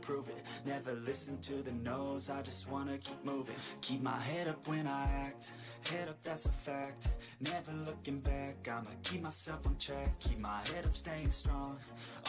prove it. Never listen to the no's, I just wanna keep moving. Keep my head up when I act, head up, that's a fact. Never looking back, I'ma keep myself on track. Keep my head up, staying strong,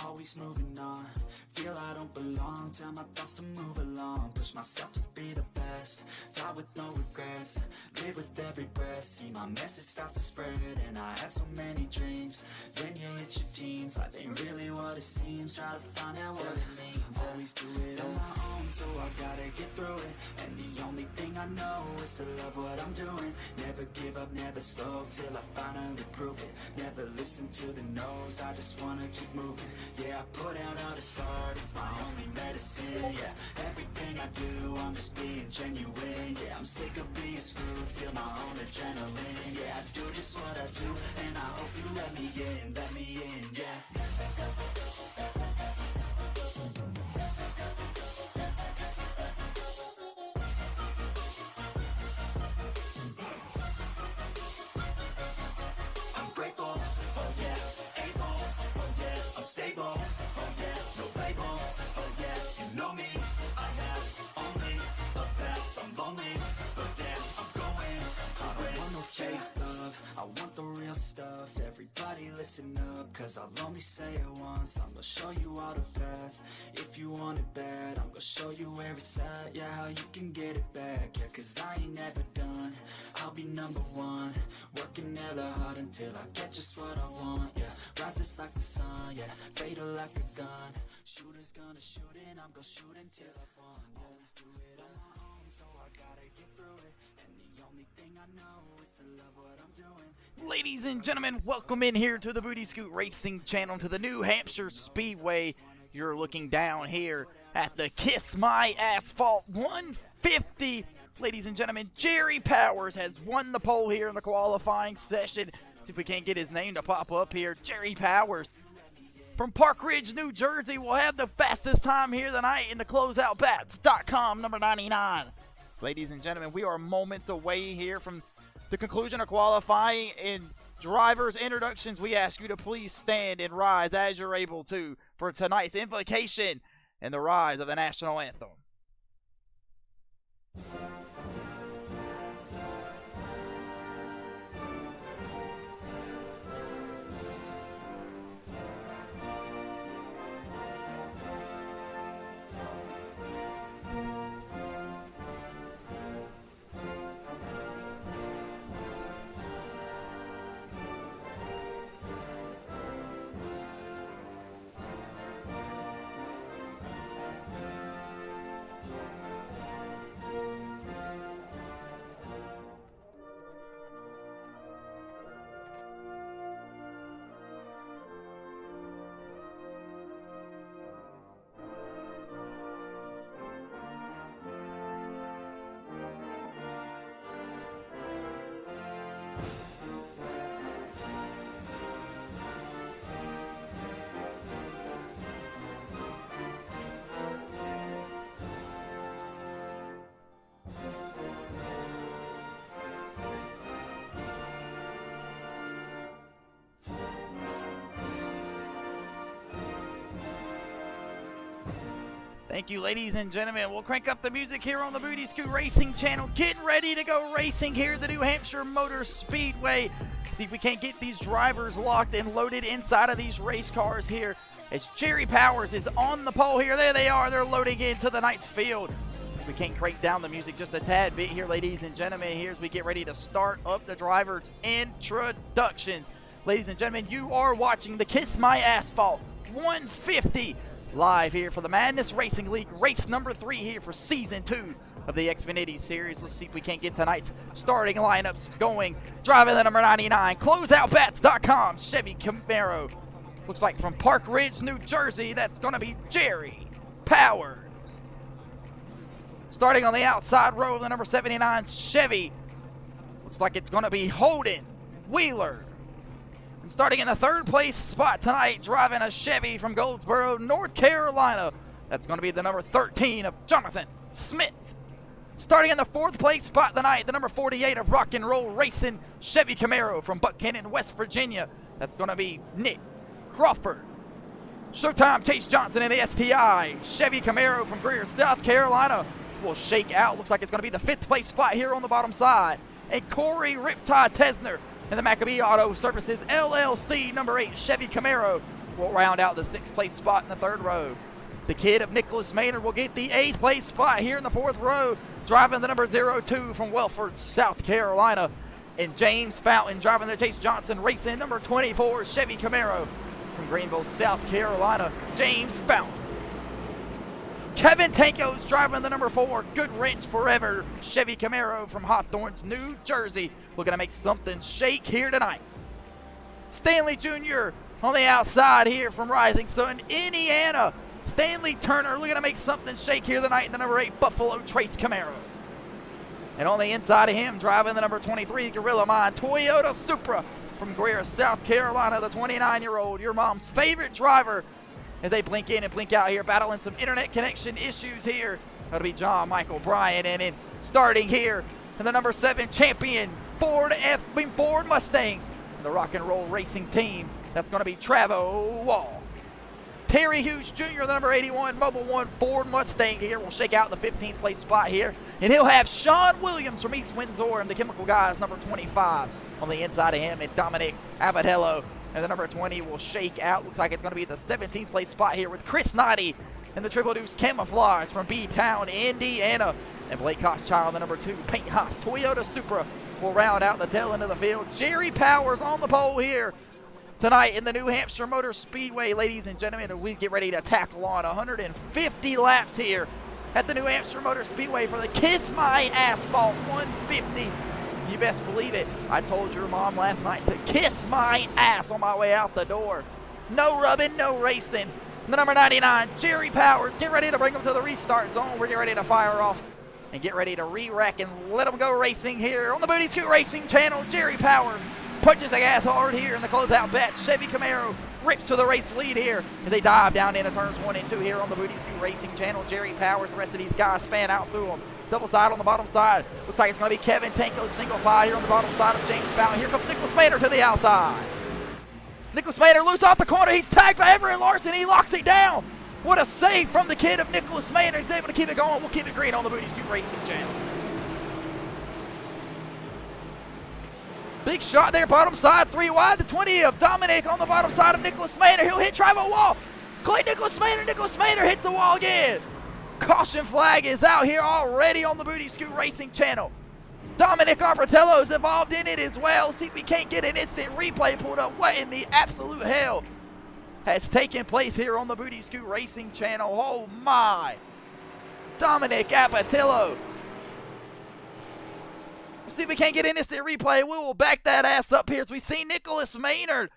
always moving on. Feel I don't belong, tell my thoughts to move along. Push myself to be the best, die with no regrets. Live with every breath, see my message start to spread. And I had so many dreams, then you hit your teens. Life ain't really what it seems, try to find out what it means. Always do it on my own, so I gotta get through it. And the only thing I know is to love what I'm doing. Never give up, never slow, till I finally prove it. Never listen to the no's, I just wanna keep moving. Yeah, I put out all this art, it's my only medicine. Yeah, everything I do, I'm just being genuine. Yeah, I'm sick of being screwed, feel my own adrenaline. Yeah, I do just what I do, and I hope you let me in, yeah. I'm grateful, oh yeah, able, oh yeah, I'm stable, oh yeah, no label, oh yeah, you know me, I have only a path, I'm lonely, but damn, I'm going. I don't want no fake love, I want the real stuff. Everybody listen up, cause I'll only say it once. I'm gonna show you all the path, if you want it bad. I'm gonna show you where it's at, yeah, how you can get it back. Yeah, cause I ain't never done, I'll be number one. Working hella hard until I get just what I want, yeah. Rises like the sun, yeah, fatal like a gun. Shooters gonna shoot and I'm gonna shoot until I won. Always do it on my own, so I gotta get through it. And the only thing I know is to love what I'm doing. Ladies and gentlemen, welcome in here to the Booty Scoot Racing channel, to the new Hampshire Speedway. You're looking down here at the Kiss My Asphalt 150. Ladies and gentlemen, Jerry Powers has won the pole here in the qualifying session. See if we can't get his name to pop up here. Jerry Powers from Park Ridge, New Jersey, will have the fastest time here tonight in the closeoutbats.com number 99. Ladies and gentlemen, we are moments away here from the conclusion of qualifying. In drivers' introductions, we ask you to please stand and rise as you're able to for tonight's invocation and the rise of the national anthem. Thank you, ladies and gentlemen. We'll crank up the music here on the Booty Scoot Racing channel. Getting ready to go racing here at the New Hampshire Motor Speedway. See if we can't get these drivers locked and loaded inside of these race cars here, as Jerry Powers is on the pole here. There they are. They're loading into the night's field. We can't crank down the music just a tad bit here, ladies and gentlemen, here as we get ready to start up the drivers' introductions. Ladies and gentlemen, you are watching the Kiss My Asphalt 150 live here for the Madness Racing League, race number 3 here for season 2 of the Xfinity series. Let's see if we can't get tonight's starting lineups going. Driving the number 99, closeoutbats.com, Chevy Camaro. Looks like from Park Ridge, New Jersey, that's going to be Jerry Powers. Starting on the outside row, the number 79 Chevy. Looks like it's going to be Holden Wheeler. And starting in the third place spot tonight, driving a Chevy from Goldsboro, North Carolina. That's going to be the number 13 of Jonathan Smith. Starting in the fourth place spot tonight, the number 48 of Rock and Roll Racing, Chevy Camaro from Buchanan, West Virginia. That's going to be Nick Crawford. Showtime Chase Johnson in the STI. Chevy Camaro from Greer, South Carolina will shake out. Looks like it's going to be the 5th place spot here on the bottom side. And Corey Riptide Tesner in the Maccabee Auto Services LLC number 8 Chevy Camaro will round out the 6th place spot in the 3rd row. The kid of Nicholas Maynard will get the 8th place spot here in the 4th row, driving the number 02 from Welford, South Carolina. And James Fountain driving the Chase Johnson Racing number 24 Chevy Camaro from Greenville, South Carolina. James Fountain. Kevin Tanko's driving the number 4 Good Wrench Forever Chevy Camaro from Hawthorne, New Jersey. We're going to make something shake here tonight. Stanley Jr. on the outside here from Rising Sun, Indiana. Stanley Turner looking to make something shake here tonight in the number 8 Buffalo Trace Camaro. And on the inside of him, driving the number 23 Gorilla Mine Toyota Supra from Greer, South Carolina, the 29-year-old, your mom's favorite driver. As they blink in and blink out here, battling some internet connection issues here. That'll be John Michael Bryan. And then starting here in the number 7 champion Ford Mustang, the rock and roll racing team. That's going to be Travo Wall. Terry Hughes Jr., the number 81 Mobile One Ford Mustang here, will shake out the 15th place spot here. And he'll have Sean Williams from East Windsor and the Chemical Guys, number 25, on the inside of him. And Dominic Abatello and the number 20 will shake out. Looks like it's going to be the 17th place spot here with Chris Noddy and the Triple Deuce Camouflage from B-Town, Indiana. And Blake Koschchild, the number 2 Paint Haas Toyota Supra, will round out the tail end of the field. Jerry Powers on the pole here tonight in the New Hampshire Motor Speedway, ladies and gentlemen, as we get ready to tackle on 150 laps here at the New Hampshire Motor Speedway for the Kiss My Asphalt 150. You best believe it. I told your mom last night to kiss my ass on my way out the door. No rubbing, no racing. The number 99, Jerry Powers. Get ready to bring them to the restart zone. We're getting ready to fire off and get ready to re-rack and let them go racing here on the Booty Scoot Racing channel. Jerry Powers punches the gas hard here in the closeout batch. Chevy Camaro rips to the race lead here as they dive down into turns 1 and 2 here on the Booty Scoot Racing channel. Jerry Powers, the rest of these guys fan out through them. Double side on the bottom side. Looks like it's going to be Kevin Tanko single file here on the bottom side of James Fountain. Here comes Nicholas Maynard to the outside. Nicholas Maynard loose off the corner. He's tagged by Everett Larson. He locks it down. What a save from the kid of Nicholas Maynard. He's able to keep it going. We'll keep it green on the Booty Scoot Racing channel. Big shot there, bottom side, 3 wide, the 20 of Dominic on the bottom side of Nicholas Maynard. He'll hit Tribal Wall. Clay Nicholas Maynard hits the wall again. Caution flag is out here already on the Booty Scoot Racing channel. Dominic Arbratello's involved in it as well. See if we can't get an instant replay pulled up. What in the absolute hell has taken place here on the Booty Scoot Racing channel? Oh my. Dominic Arbratello. We'll see if we can't get an instant replay. We will back that ass up here as we see Nicholas Maynard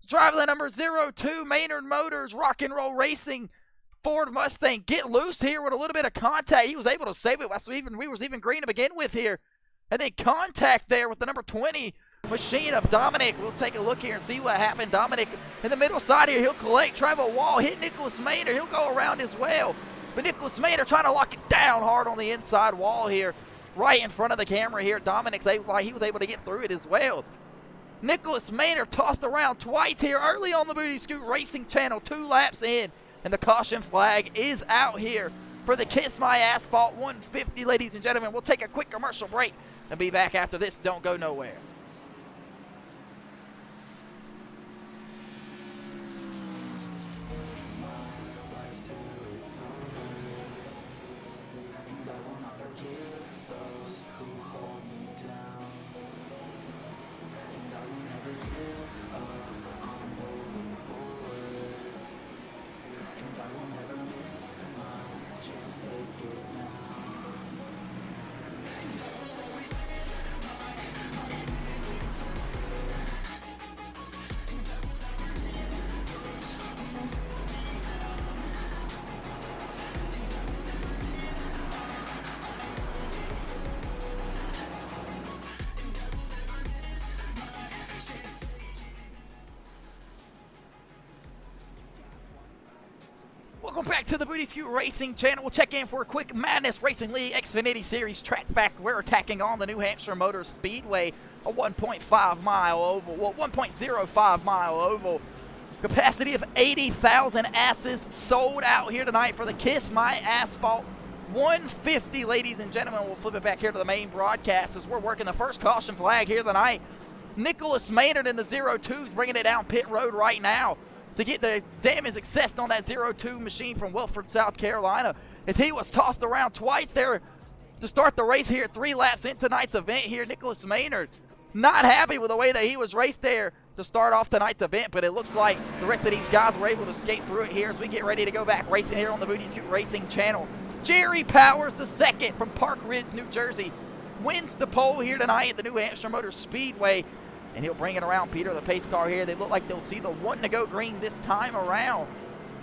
driving the number 02 Maynard Motors Rock and Roll Racing Ford Mustang get loose here with a little bit of contact. He was able to save it. We was even green to begin with here. And then contact there with the number 20 machine of Dominic. We'll take a look here and see what happened. Dominic in the middle side here. He'll collect, travel wall, hit Nicholas Maynard. He'll go around as well. But Nicholas Maynard trying to lock it down hard on the inside wall here. Right in front of the camera here. Dominic's able, he was able to get through it as well. Nicholas Maynard tossed around twice here early on the Booty Scoot Racing channel. 2 laps in. And the caution flag is out here for the Kiss My Asphalt 150, ladies and gentlemen. We'll take a quick commercial break and be back after this. Don't go nowhere. Welcome back to the Booty Scoot Racing channel. We'll check in for a quick Madness Racing League Xfinity Series track back. We're attacking on the New Hampshire Motor Speedway, a 1.5 mile oval, well, 1.05 mile oval. Capacity of 80,000 asses sold out here tonight for the Kiss My Asphalt 150, ladies and gentlemen. We'll flip it back here to the main broadcast as we're working the first caution flag here tonight. Nicholas Maynard in the 02s bringing it down pit road right now to get the damage assessed on that 02 machine from Wilford, South Carolina, as he was tossed around twice there to start the race here 3 laps in tonight's event here. Nicholas Maynard not happy with the way that he was raced there to start off tonight's event, but it looks like the rest of these guys were able to escape through it here as we get ready to go back racing here on the Booty Scoot Racing channel. Jerry Powers II from Park Ridge, New Jersey, wins the pole here tonight at the New Hampshire Motor Speedway, and he'll bring it around Peter, the pace car here. They look like they'll see the one to go green this time around.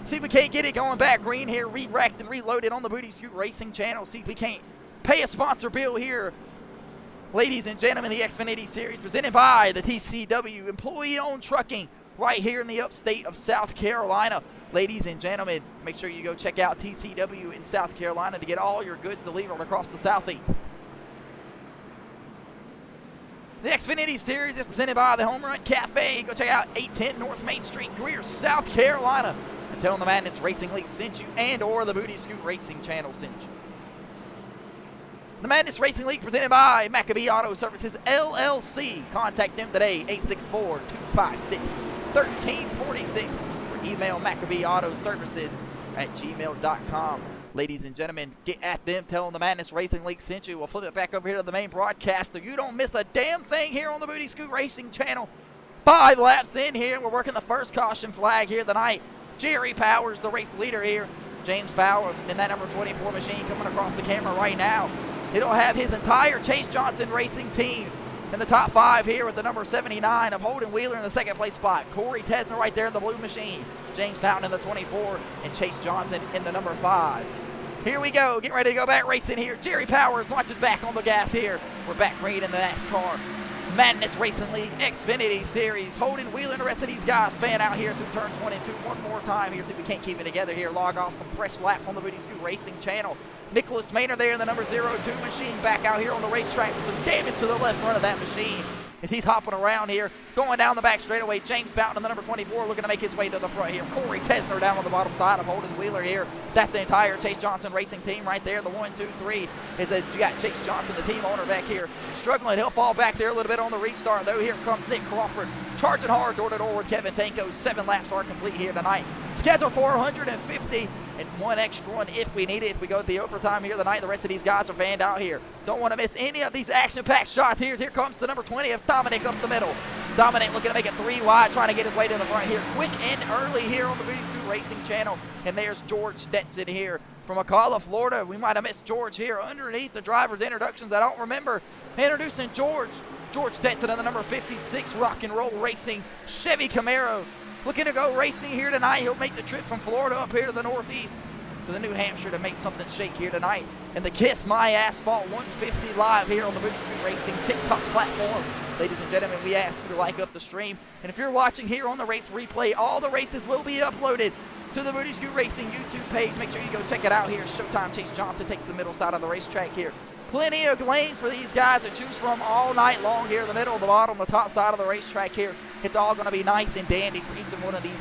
See if we can't get it going back green here, re-racked and reloaded on the Booty Scoot Racing channel. See if we can't pay a sponsor bill here. Ladies and gentlemen, the Xfinity Series presented by the TCW, employee-owned trucking right here in the upstate of South Carolina. Ladies and gentlemen, make sure you go check out TCW in South Carolina to get all your goods delivered across the Southeast. The Xfinity Series is presented by the Home Run Cafe. Go check out 810 North Main Street, Greer, South Carolina. And tell them the Madness Racing League sent you and or the Booty Scoot Racing channel sent you. The Madness Racing League presented by Maccabee Auto Services, LLC. Contact them today, 864-256-1346. Or email MaccabeeAutoservices@gmail.com. Ladies and gentlemen, get at them. Tell them the Madness Racing League sent you. We'll flip it back over here to the main broadcast so you don't miss a damn thing here on the Booty Scoot Racing channel. 5 laps in here. We're working the first caution flag here tonight. Jerry Powers, the race leader here. James Fowler in that number 24 machine coming across the camera right now. It'll have his entire Chase Johnson Racing team in the top 5 here with the number 79 of Holden Wheeler in the second place spot. Corey Tesner right there in the blue machine. James Fountain in the 24 and Chase Johnson in the number 5. Here we go, getting ready to go back racing here. Jerry Powers launches back on the gas here. We're back green in the NASCAR Madness Racing League Xfinity Series. Holden Wheeler and the rest of these guys fan out here through turns 1 and 2 one more time here. See if we can't keep it together here. Log off some fresh laps on the Booty Scoot Racing channel. Nicholas Maynard there in the number 02 machine back out here on the racetrack with some damage to the left front of that machine as he's hopping around here. Going down the back straightaway, James Fountain in the number 24 looking to make his way to the front here. Corey Tesner down on the bottom side of Holden Wheeler here. That's the entire Chase Johnson Racing team right there. The 1, 2, 3 is that you got Chase Johnson, the team owner, back here struggling. He'll fall back there a little bit on the restart though. Here comes Nick Crawford charging hard door to door with Kevin Tanko. 7 laps are complete here tonight. Scheduled for 150 and 1 extra one if we need it. If we go to the overtime here tonight, the rest of these guys are fanned out here. Don't want to miss any of these action-packed shots here. Here comes the number 20 of Dominic up the middle. Dominic looking to make it 3 wide, trying to get his way to the front here. Quick and early here on the Booty Scoot Racing channel. And there's George Stetson here from Ocala, Florida. We might have missed George here underneath the driver's introductions. I don't remember introducing George. George Stetson in the number 56 Rock and Roll Racing Chevy Camaro. Looking to go racing here tonight. He'll make the trip from Florida up here to the Northeast to the New Hampshire to make something shake here tonight. And the Kiss My Asphalt 150 live here on the Booty Scoot Racing TikTok platform. Ladies and gentlemen, we ask you to like up the stream. And if you're watching here on the race replay, all the races will be uploaded to the Booty Scoot Racing YouTube page. Make sure you go check it out here. Showtime Chase Johnson takes the middle side of the racetrack here. Plenty of lanes for these guys to choose from all night long here. The middle, the bottom, the top side of the racetrack here. It's all going to be nice and dandy for each and one of these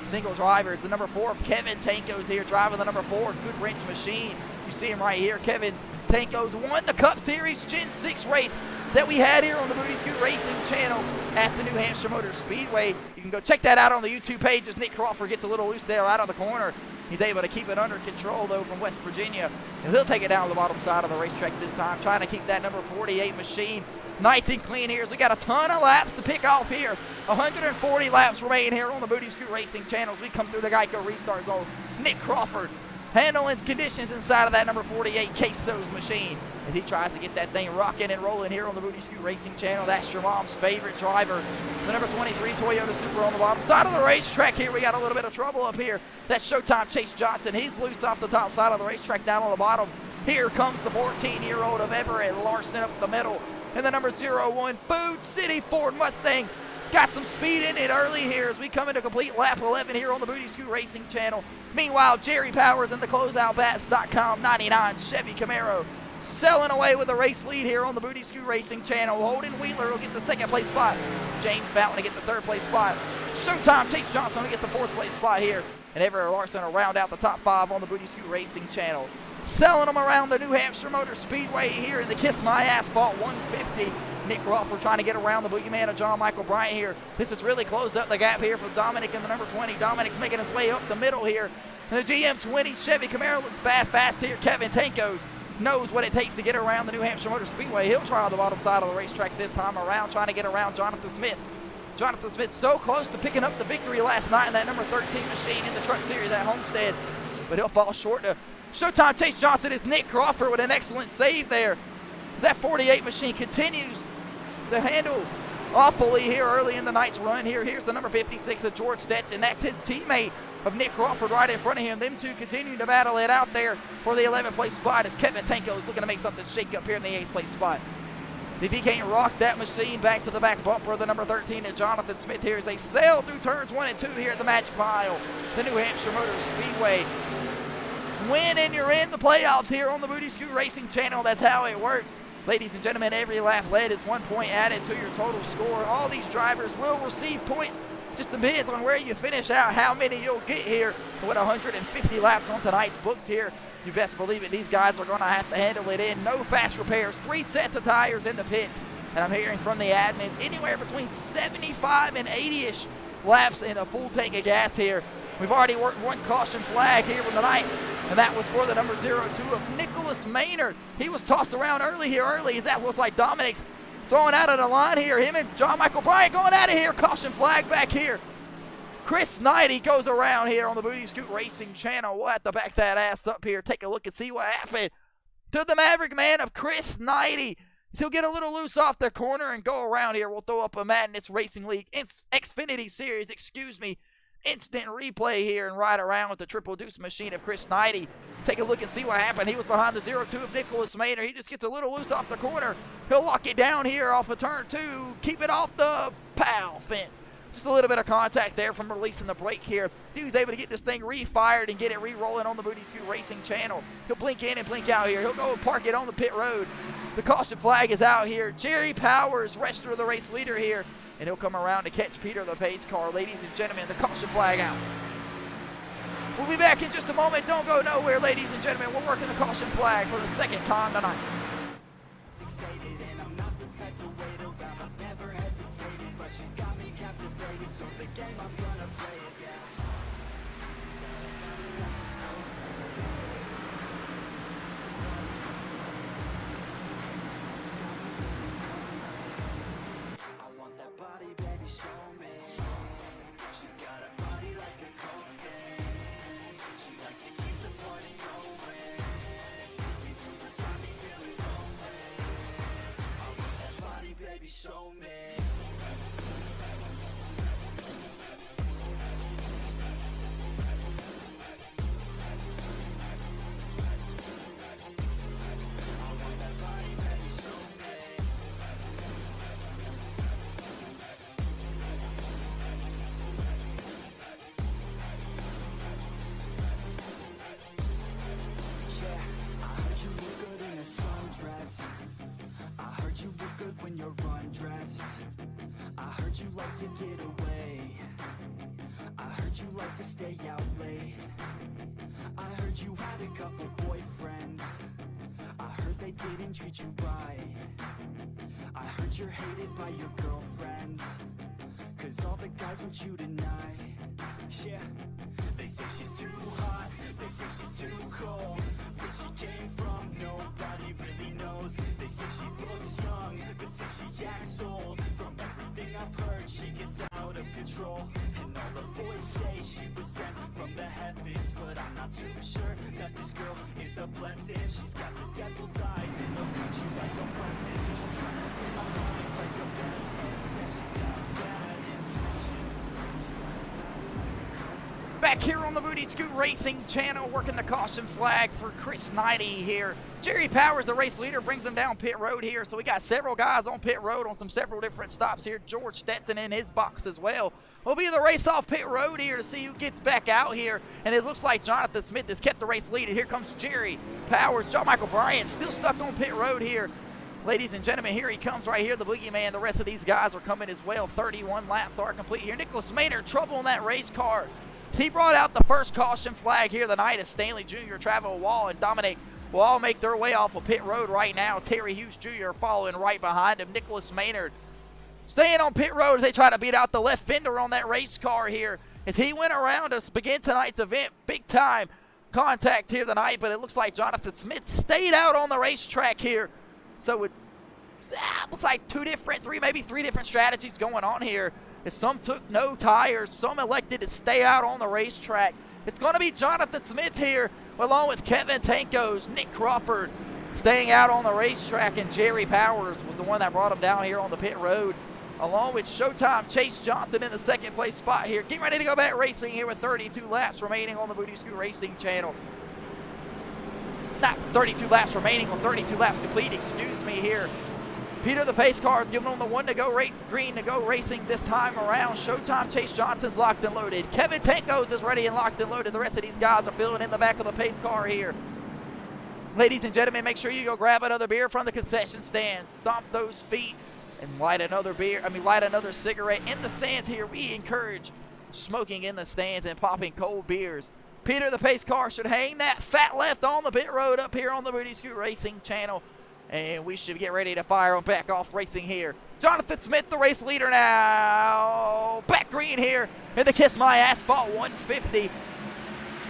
single drivers. The number 4 of Kevin Tanko's here driving the number 4 Good Wrench machine. You see him right here. Kevin Tanko's won the Cup Series Gen 6 race that we had here on the Booty Scoot Racing channel at the New Hampshire Motor Speedway. You can go check that out on the YouTube page as Nick Crawford gets a little loose there out of the corner. He's able to keep it under control, though, from West Virginia. And he'll take it down the bottom side of the racetrack this time, trying to keep that number 48 machine nice and clean here. So we got a ton of laps to pick off here. 140 laps remain here on the Booty Scoot Racing channel as we come through the Geico restart zone. Nick Crawford handling conditions inside of that number 48 Queso's machine as he tries to get that thing rocking and rolling here on the Booty Scoot Racing channel. That's your mom's favorite driver, the number 23 Toyota Supra on the bottom side of the racetrack here. We got a little bit of trouble up here. That's Showtime Chase Johnson. He's loose off the top side of the racetrack down on the bottom. Here comes the 14-year-old of Everett Larson up the middle. And the number 01 Food City Ford Mustang. It's got some speed in it early here as we come into complete lap 11 here on the Booty Scoot Racing channel. Meanwhile, Jerry Powers in the closeoutbats.com 99 Chevy Camaro selling away with a race lead here on the Booty Scoot Racing channel. Holden Wheeler will get the second place spot. James Fountain to get the third place spot. Showtime, Chase Johnson to get the 4th place spot here. And Everett Larson will round out the top 5 on the Booty Scoot Racing channel. Selling them around the New Hampshire Motor Speedway here in the Kiss My Asphalt 150. Nick Crawford trying to get around the boogeyman of John Michael Bryant here. This has really closed up the gap here for Dominic in the number 20. Dominic's making his way up the middle here. And the GM20 Chevy Camaro looks bad fast here. Kevin Tankos knows what it takes to get around the New Hampshire Motor Speedway. He'll try on the bottom side of the racetrack this time around, trying to get around Jonathan Smith. Jonathan Smith so close to picking up the victory last night in that number 13 machine in the Truck Series at Homestead, but he'll fall short to Showtime. Chase Johnson is Nick Crawford with an excellent save there. That 48 machine continues to handle awfully here early in the night's run here. Here's the number 56 of George Stetson. That's his teammate of Nick Crawford right in front of him. Them two continue to battle it out there for the 11th place spot as Kevin Tanko is looking to make something shake up here in the 8th place spot. See if he can't rock that machine back to the back bumper of the number 13 and Jonathan Smith here as they sail through turns 1 and 2 here at the Magic Mile, the New Hampshire Motor Speedway. Win and you're in the playoffs here on the Booty Scoot Racing channel. That's how it works. Ladies and gentlemen, every lap led is 1 point added to your total score. All these drivers will receive points. Just depends on where you finish out, how many you'll get here. With 150 laps on tonight's books here, you best believe it, these guys are going to have to handle it in. No fast repairs, 3 sets of tires in the pits. And I'm hearing from the admin anywhere between 75 and 80-ish laps in a full tank of gas here. We've already worked 1 caution flag here for the night, and that was for the number 02 of Nicholas Maynard. He was tossed around early as that looks like Dominic's throwing out of the line here. Him and John Michael Bryant going out of here. Caution flag back here. Chris Knighty goes around here on the Booty Scoot Racing channel. We'll have to back that ass up here. Take a look and see what happened to the Maverick man of Chris Knighty. He'll get a little loose off the corner and go around here. We'll throw up a Madness Racing League Xfinity Series, instant replay here and ride around with the triple deuce machine of Chris Knighty. Take a look and see what happened. He was behind the 02 of Nicholas Maynard. He just gets a little loose off the corner. He'll lock it down here off of turn 2. Keep it off the fence. Just a little bit of contact there from releasing the brake here. See, he was able to get this thing refired and get it re-rolling on the Booty Scoot Racing channel. He'll blink in and blink out here. He'll go and park it on the pit road. The caution flag is out here. Jerry Powers, rest of the race leader here. And he'll come around to catch Peter the pace car. Ladies and gentlemen, the caution flag out. We'll be back in just a moment. Don't go nowhere, ladies and gentlemen. We're working the caution flag for the 2nd time tonight. Show me. You look good when you're undressed. I heard you like to get away. I heard you like to stay out late. I heard you had a couple boyfriends. I heard they didn't treat you right. I heard you're hated by your girlfriends, 'cause all the guys want you tonight. Yeah, they say she's too hot, they say she's too cold. Where she came from, nobody really knows. They say she looks young, they say she acts old. From everything I've heard, she gets out of control. And all the boys say she was sent from the heavens, but I'm not too sure that this girl is a blessing. She's got the devil's eyes and they'll cut you like a weapon. She's running through my mind like a weapon. Says she got bad intentions. Back here on the Booty Scoot Racing channel, working the caution flag for Chris Knighty here. Jerry Powers, the race leader, brings him down pit road here. So we got several guys on pit road on several different stops here. George Stetson in his box as well. We'll be the race off pit road here to see who gets back out here. And it looks like Jonathan Smith has kept the race lead. And here comes Jerry Powers. John Michael Bryant still stuck on pit road here. Ladies and gentlemen, here he comes right here, the boogeyman. The rest of these guys are coming as well. 31 laps are complete here. Nicholas Maynard, trouble in that race car. He brought out the first caution flag here tonight as Stanley Jr., Travel Wall, and Dominic will all make their way off of pit road right now. Terry Hughes Jr. following right behind him. Nicholas Maynard staying on pit road as they try to beat out the left fender on that race car here. As he went around us, begin tonight's event, big time contact here tonight, but it looks like Jonathan Smith stayed out on the racetrack here. So it looks like maybe three different strategies going on here. As some took no tires, some elected to stay out on the racetrack. It's going to be Jonathan Smith here, along with Kevin Tankos, Nick Crawford, staying out on the racetrack, and Jerry Powers was the one that brought him down here on the pit road, along with Showtime Chase Johnson in the second place spot here. Getting ready to go back racing here with 32 laps remaining on the Booty Scoot Racing channel. Not 32 laps remaining on 32 laps complete, excuse me here. Peter the pace car is giving him the one to go race, green to go racing this time around. Showtime Chase Johnson's locked and loaded. Kevin Tankos is ready and locked and loaded. The rest of these guys are filling in the back of the pace car here. Ladies and gentlemen, make sure you go grab another beer from the concession stand. Stomp those feet and light another cigarette in the stands here. We encourage smoking in the stands and popping cold beers. Peter the pace car should hang that fat left on the pit road up here on the Booty Scoot Racing channel. And we should get ready to fire on back off racing here. Jonathan Smith, the race leader now. Back green here in the Kiss My Asphalt 150.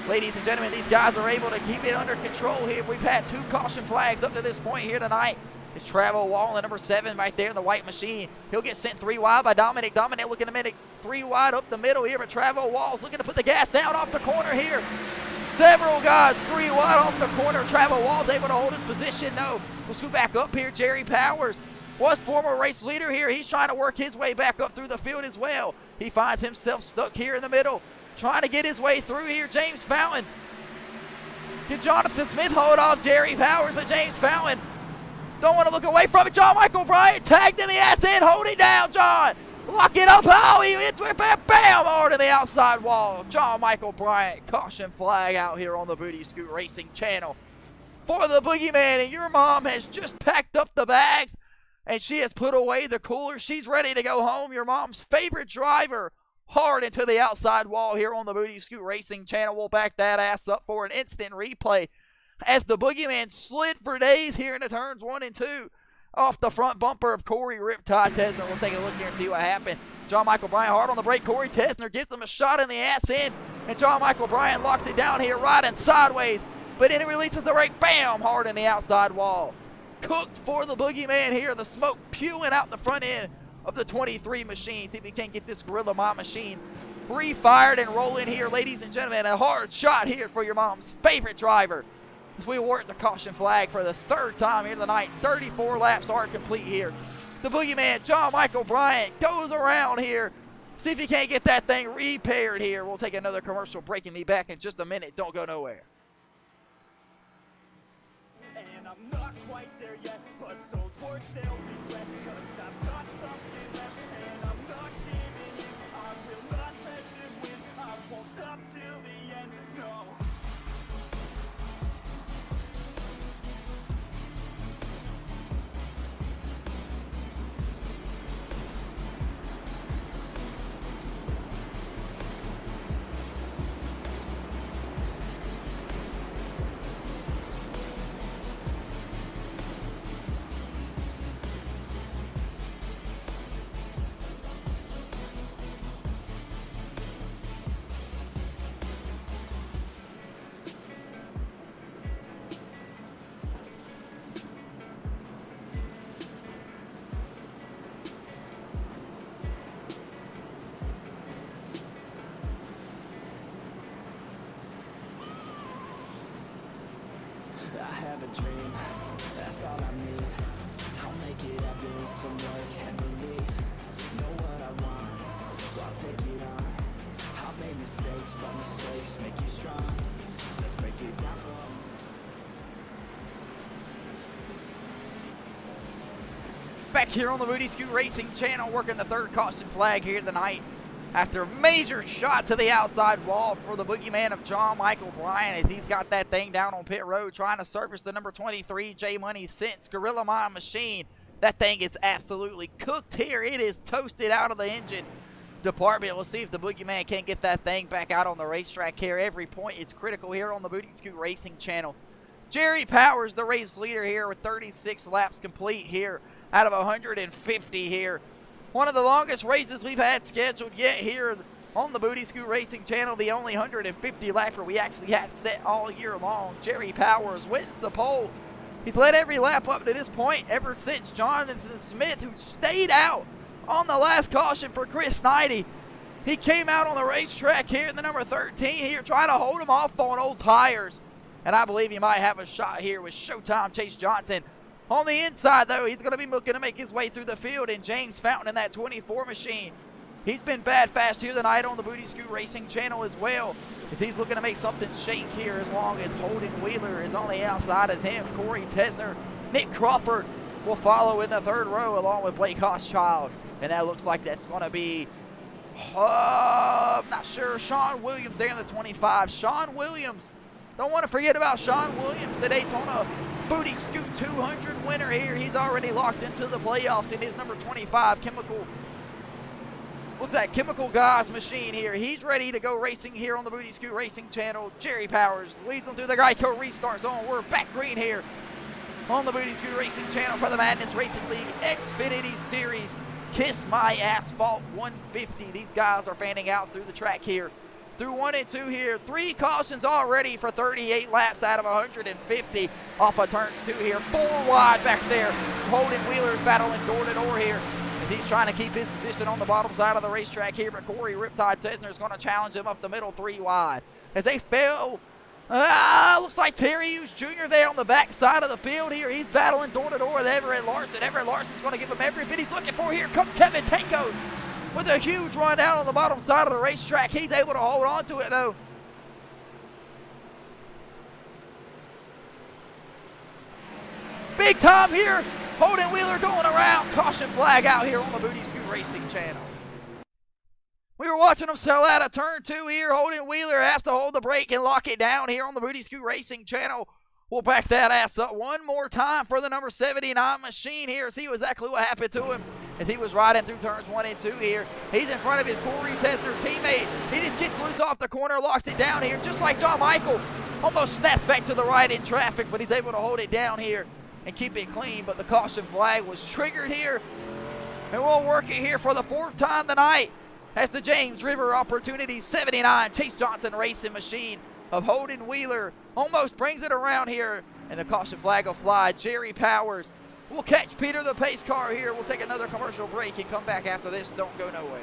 Ladies and gentlemen, these guys are able to keep it under control here. We've had 2 caution flags up to this point here tonight. It's Travel Wall in number 7 right there in the white machine. He'll get sent 3 wide by Dominic. Dominic looking to make 3 wide up the middle here, but Travel Wall's looking to put the gas down off the corner here. Several guys 3 wide off the corner. Travel Wall's able to hold his position. No, we'll scoot back up here. Jerry Powers was former race leader here. He's trying to work his way back up through the field as well. He finds himself stuck here in the middle, trying to get his way through here. James Fountain. Did Jonathan Smith hold off Jerry Powers, but James Fountain don't want to look away from it. John Michael Bryant tagged in the ass end. Hold it down, John. Lock it up. Oh, he hits with bam, bam, over to the outside wall. John Michael Bryant, caution flag out here on the Booty Scoot Racing channel for the boogeyman. And your mom has just packed up the bags and she has put away the cooler. She's ready to go home. Your mom's favorite driver hard into the outside wall here on the Booty Scoot Racing channel. We'll back that ass up for an instant replay as the boogeyman slid for days here into turns 1 and 2. Off the front bumper of Corey Riptide Tesner. We'll take a look here and see what happened. John Michael Bryant hard on the brake. Corey Tesner gives him a shot in the ass end. And John Michael Bryant locks it down here riding sideways. But then he releases the brake. Bam! Hard in the outside wall. Cooked for the boogeyman here. The smoke spewing out the front end of the 23 machine. See if we can't get this Gorilla Mod machine refired and rolling here, ladies and gentlemen. A hard shot here for your mom's favorite driver. As we award the caution flag for the 3rd time here tonight. 34 laps are complete here. The boogeyman, John Michael Bryant, goes around here. See if he can't get that thing repaired here. We'll take another commercial break and be back in just a minute. Don't go nowhere. And I'm not quite there yet, but those words they'll regret, 'cause I've got something left and I'm not giving in. I will not let them win. I won't stop till the end. No. I have a dream, that's all I need. I'll make it happen with some work and belief. Know what I want, so I'll take it on. I've made mistakes, but mistakes make you strong. Let's break it down for Back here on the Booty Scoot Racing channel, working the 3rd caution flag here tonight. after major shot to the outside wall for the boogeyman of John Michael Bryan, as he's got that thing down on pit road trying to surface the number 23 J Money Sense Gorilla Mind machine. That thing is absolutely cooked here. It is toasted out of the engine department. We'll see if the boogeyman can't get that thing back out on the racetrack here. Every point is critical here on the Booty Scoot Racing channel. Jerry Powers, the race leader here with 36 laps complete here out of 150 here. One of the longest races we've had scheduled yet here on the Booty Scoot Racing channel. The only 150 lapper we actually have set all year long. Jerry Powers wins the pole. He's led every lap up to this point ever since Jonathan Smith, who stayed out on the last caution for Chris Snidey. He came out on the racetrack here in the number 13 here, trying to hold him off on old tires. And I believe he might have a shot here with Showtime Chase Johnson. On the inside, though, he's going to be looking to make his way through the field. And James Fountain in that 24 machine. He's been bad fast here tonight on the Booty Scoot Racing channel as well, as he's looking to make something shake here, as long as Holden Wheeler is on the outside as him. Corey Tesner, Nick Crawford will follow in the third row along with Blake Hochschild. And that looks like that's going to be, I'm not sure, Sean Williams there in the 25. Sean Williams. Don't want to forget about Sean Williams, the Daytona Booty Scoot 200 winner here. He's already locked into the playoffs in his number 25 Chemical. Looks like Chemical Guys machine here. He's ready to go racing here on the Booty Scoot Racing channel. Jerry Powers leads them through the Geico restart zone. We're back green here on the Booty Scoot Racing channel for the Madness Racing League Xfinity Series. Kiss My Asphalt 150. These guys are fanning out through the track here. Through 1 and 2 here. 3 cautions already for 38 laps out of 150 off of turns 2 here. 4 wide back there. Holden Wheeler's battling door to door here as he's trying to keep his position on the bottom side of the racetrack here. But Corey Riptide Tesner is going to challenge him up the middle 3 wide. As they fail, looks like Terry Hughes Jr. there on the back side of the field here. He's battling door to door with Everett Larson. Everett Larson's going to give him every bit he's looking for. Here comes Kevin Tanko with a huge run down on the bottom side of the racetrack. He's able to hold on to it, though. Big time here. Holden Wheeler going around. Caution flag out here on the Booty Scoot Racing channel. We were watching him sell out of turn 2 here. Holden Wheeler has to hold the brake and lock it down here on the Booty Scoot Racing channel. We'll back that ass up one more time for the number 79 machine here. See exactly what happened to him as he was riding through turns 1 and 2 here. He's in front of his Corey Tesner teammate. He just gets loose off the corner, locks it down here, just like John Michael. Almost snaps back to the right in traffic, but he's able to hold it down here and keep it clean. But the caution flag was triggered here. And we'll work it here for the 4th time tonight as the James River Opportunity 79 Chase Johnson racing machine of Holden Wheeler almost brings it around here, and the caution flag will fly. Jerry Powers will catch Peter the pace car here. We'll take another commercial break and come back after this. Don't go nowhere.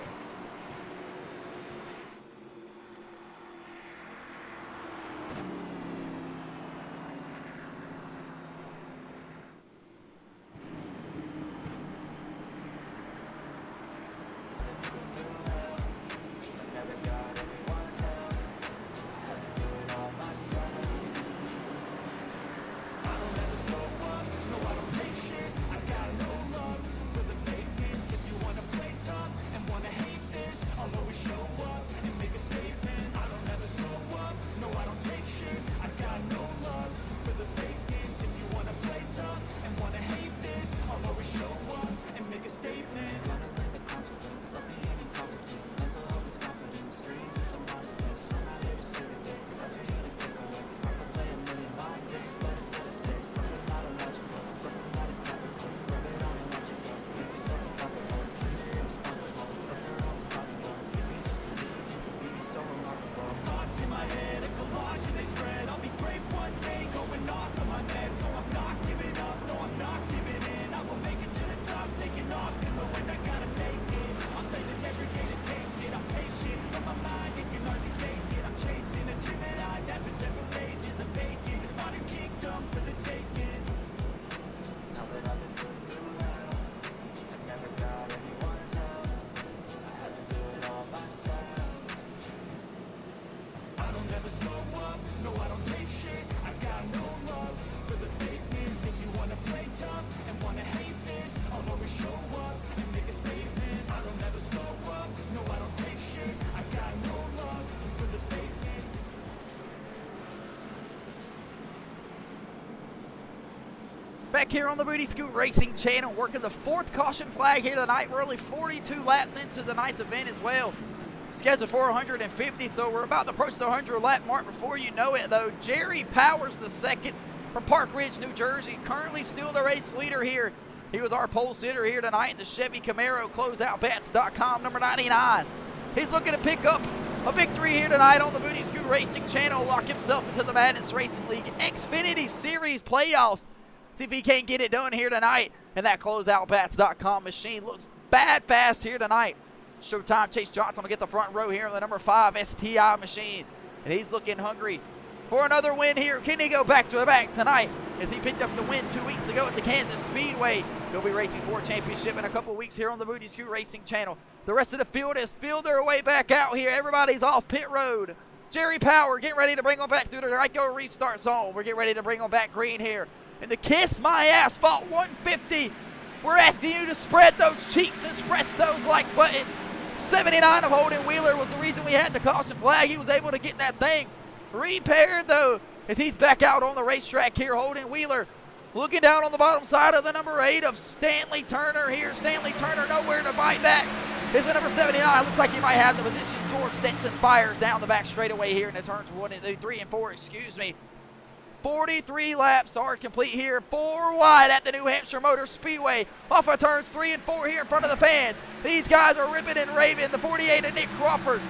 If you wanna play tough and wanna hate Back here on the Booty Scoot Racing channel, working the 4th caution flag here tonight. We're only 42 laps into the night's event as well. Scheduled for 150, so we're about to approach the 100 lap mark before you know it, though. Jerry Powers II from Park Ridge, New Jersey, currently still the race leader here. He was our pole sitter here tonight in the Chevy Camaro closeoutbets.com number 99. He's looking to pick up a victory here tonight on the Booty Scoot Racing channel, lock himself into the Madness Racing League Xfinity Series playoffs. See if he can't get it done here tonight. And that closeoutbets.com machine looks bad fast here tonight. Showtime Chase Johnson will get the front row here on the number 5 STI machine. And he's looking hungry for another win here. Can he go back to the back tonight as he picked up the win 2 weeks ago at the Kansas Speedway? He'll be racing for a championship in a couple weeks here on the Booty Scoot Racing channel. The rest of the field has filled their way back out here. Everybody's off pit road. Jerry Power getting ready to bring them back through the Geico restart zone. We're getting ready to bring them back green here. And the Kiss My Asphalt 150. We're asking you to spread those cheeks and press those like buttons. 79 of Holden Wheeler was the reason we had the caution flag. He was able to get that thing repaired, though, as he's back out on the racetrack here. Holden Wheeler looking down on the bottom side of the number 8 of Stanley Turner here. Stanley Turner nowhere to bite back. Is the number 79. Looks like he might have the position. George Stenson fires down the back straightaway here in the turns 3 and 4, 43 laps are complete here. 4 wide at the New Hampshire Motor Speedway. Off of turns 3 and 4 here in front of the fans. These guys are ripping and raving. The 48 of Nick Crawford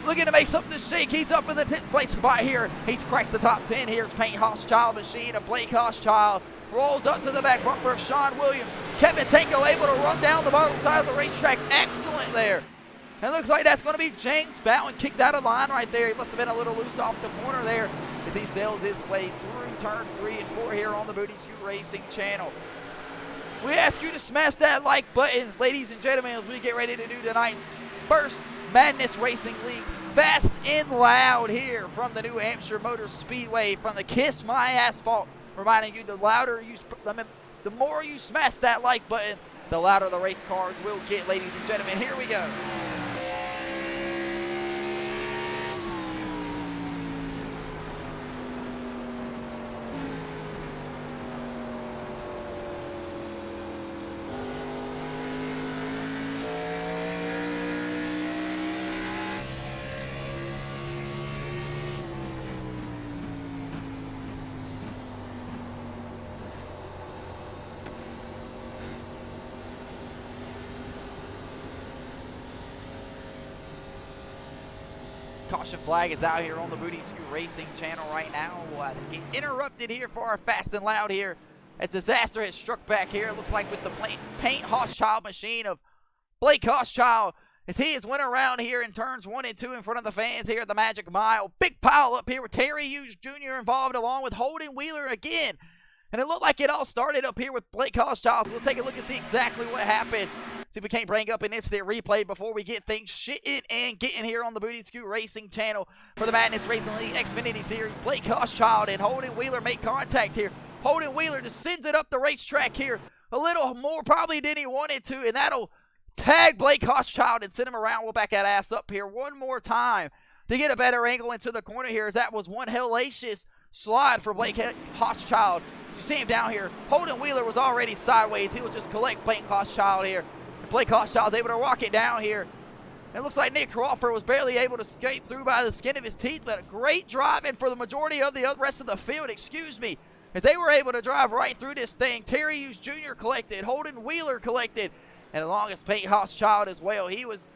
looking to make something to shake. He's up in the 10th place spot here. He's cracked the top 10 here. It's Paint Hochschild machine of Blake Hochschild. Rolls up to the back bumper of Sean Williams. Kevin Tanko able to run down the bottom side of the racetrack. Excellent there. And looks like that's going to be James Bowen kicked out of line right there. He must have been a little loose off the corner there as he sails his way through turns 3 and 4 here on the Booty Scoot Racing channel. We ask you to smash that like button, ladies and gentlemen, as we get ready to do tonight's first Madness Racing League Fast and Loud here from the New Hampshire Motor Speedway from the Kiss My Asphalt. Reminding you, the more you smash that like button, the louder the race cars will get, ladies and gentlemen. Here we go. Caution flag is out here on the Booty Scoot Racing channel right now. We'll get interrupted here for our Fast and Loud here as disaster has struck back here. It looks like with the Paint Hochschild machine of Blake Hochschild as he has went around here in turns 1 and 2 in front of the fans here at the Magic Mile. Big pile up here with Terry Hughes Jr. involved along with Holden Wheeler again. And it looked like it all started up here with Blake Hochschild. So we'll take a look and see exactly what happened. See if we can't bring up an instant replay before we get things shitting and getting here on the Booty Scoot Racing channel for the Madness Racing League Xfinity Series. Blake Hochschild and Holden Wheeler make contact here. Holden Wheeler just sends it up the racetrack here a little more probably than he wanted to, and that'll tag Blake Hochschild and send him around. We'll back that ass up here one more time to get a better angle into the corner here, as that was one hellacious slide for Blake Hochschild. You see him down here. Holden Wheeler was already sideways. He will just collect Blake Hochschild here. And Blake Hochschild is able to rock it down here. It looks like Nick Crawford was barely able to escape through by the skin of his teeth, but a great driving for the majority of the rest of the field, as they were able to drive right through this thing. Terry Hughes Jr. collected, Holden Wheeler collected, and along with Paint Hochschild as well. He was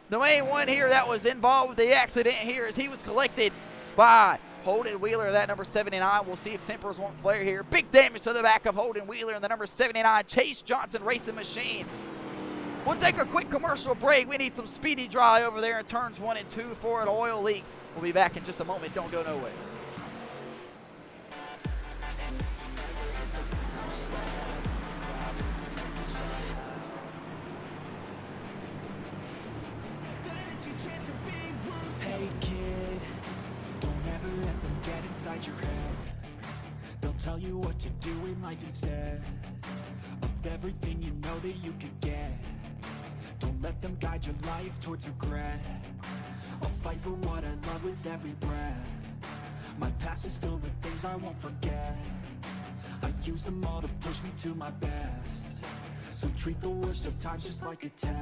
the main one here that was involved with the accident here, as he was collected by Holden Wheeler, that number 79. We'll see if tempers won't flare here. Big damage to the back of Holden Wheeler and the number 79 Chase Johnson Racing Machine. We'll take a quick commercial break. We need some speedy dry over there in turns 1 and 2 for an oil leak. We'll be back in just a moment. Don't go nowhere. Hey kid, don't ever let them get inside your head. They'll tell you what to do in life instead of everything you know that you could get. Don't let them guide your life towards regret. I'll fight for what I love with every breath. My past is filled with things I won't forget. I use them all to push me to my best. So treat the worst of times just like a test.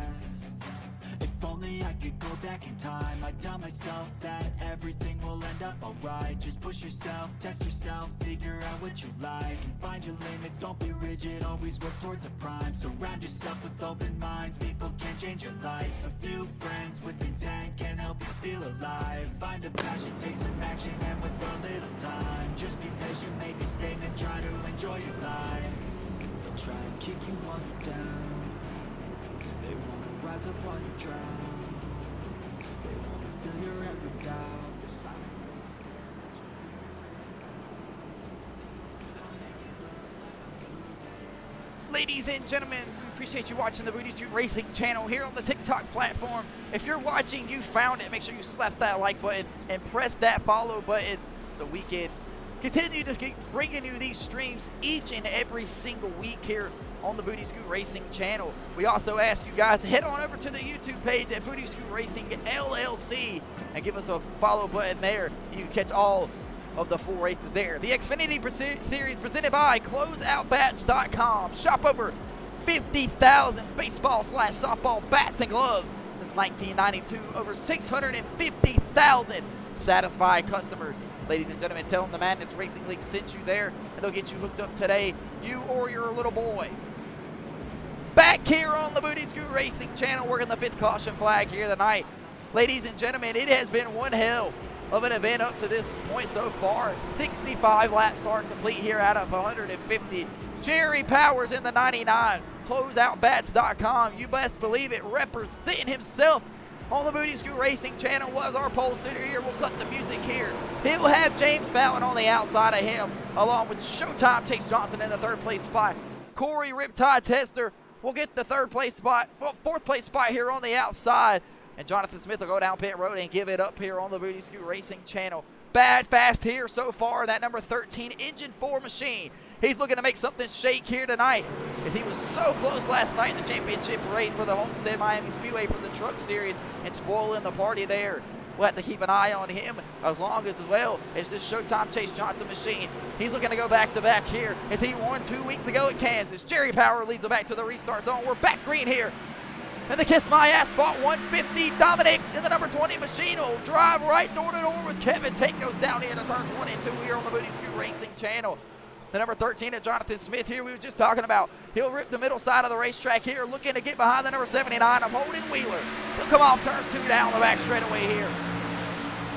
If only I could go back in time, I'd tell myself that everything will end up alright. Just push yourself, test yourself, figure out what you like, and find your limits, don't be rigid, always work towards a prime. Surround yourself with open minds, people can change your life. A few friends with intent can help you feel alive. Find a passion, take some action, and with a little time, just be patient, make a statement, try to enjoy your life. They'll try and kick you while you're down, they wanna rise up while you drown, they wanna fill your head with doubt, your silent ways. Ladies and gentlemen, we appreciate you watching the Booty Scoot Racing channel here on the TikTok platform. If you're watching, you found it, make sure you slap that like button and press that follow button so we can continue to keep bringing you these streams each and every single week here on the Booty Scoot Racing channel. We also ask you guys to head on over to the YouTube page at Booty Scoot Racing LLC and give us a follow button there. You can catch all of the full races there. The Xfinity Series presented by CloseOutBats.com. Shop over 50,000 baseball/softball bats and gloves since 1992. Over 650,000 satisfied customers. Ladies and gentlemen, tell them the Madness Racing League sent you there, and they'll get you hooked up today, you or your little boy. Back here on the Booty Scoot Racing channel, working the 5th caution flag here tonight. Ladies and gentlemen, it has been one hell of an event up to this point so far. 65 laps are complete here out of 150. Jerry Powers in the 99. CloseOutBats.com, you best believe it, representing himself on the Booty Scoot Racing channel was our pole sitter here. We'll cut the music here. He will have James Fountain on the outside of him, along with Showtime Chase Johnson in the 3rd place spot. Corey Riptide Tester will get the 3rd place spot, well, 4th place spot here on the outside. And Jonathan Smith will go down pit road and give it up here on the Booty Scoot Racing channel. Bad fast here so far, that number 13 Engine 4 machine. He's looking to make something shake here tonight, as he was so close last night in the championship race for the Homestead Miami Speedway for the Truck Series and spoiling the party there. We'll have to keep an eye on him as long as well as this Showtime Chase Johnson machine. He's looking to go back-to-back here as he won 2 weeks ago at Kansas. Jerry Power leads him back to the restart zone. We're back green here. And the Kiss My Asphalt 150, Dominic in the number 20 machine will drive right door to door with Kevin Tate goes down here to turns 1 and 2 here on the Booty Scoot Racing channel. The number 13 of Jonathan Smith here we were just talking about. He'll rip the middle side of the racetrack here, looking to get behind the number 79 of Holden Wheeler. He'll come off turn 2 down the back straightaway here.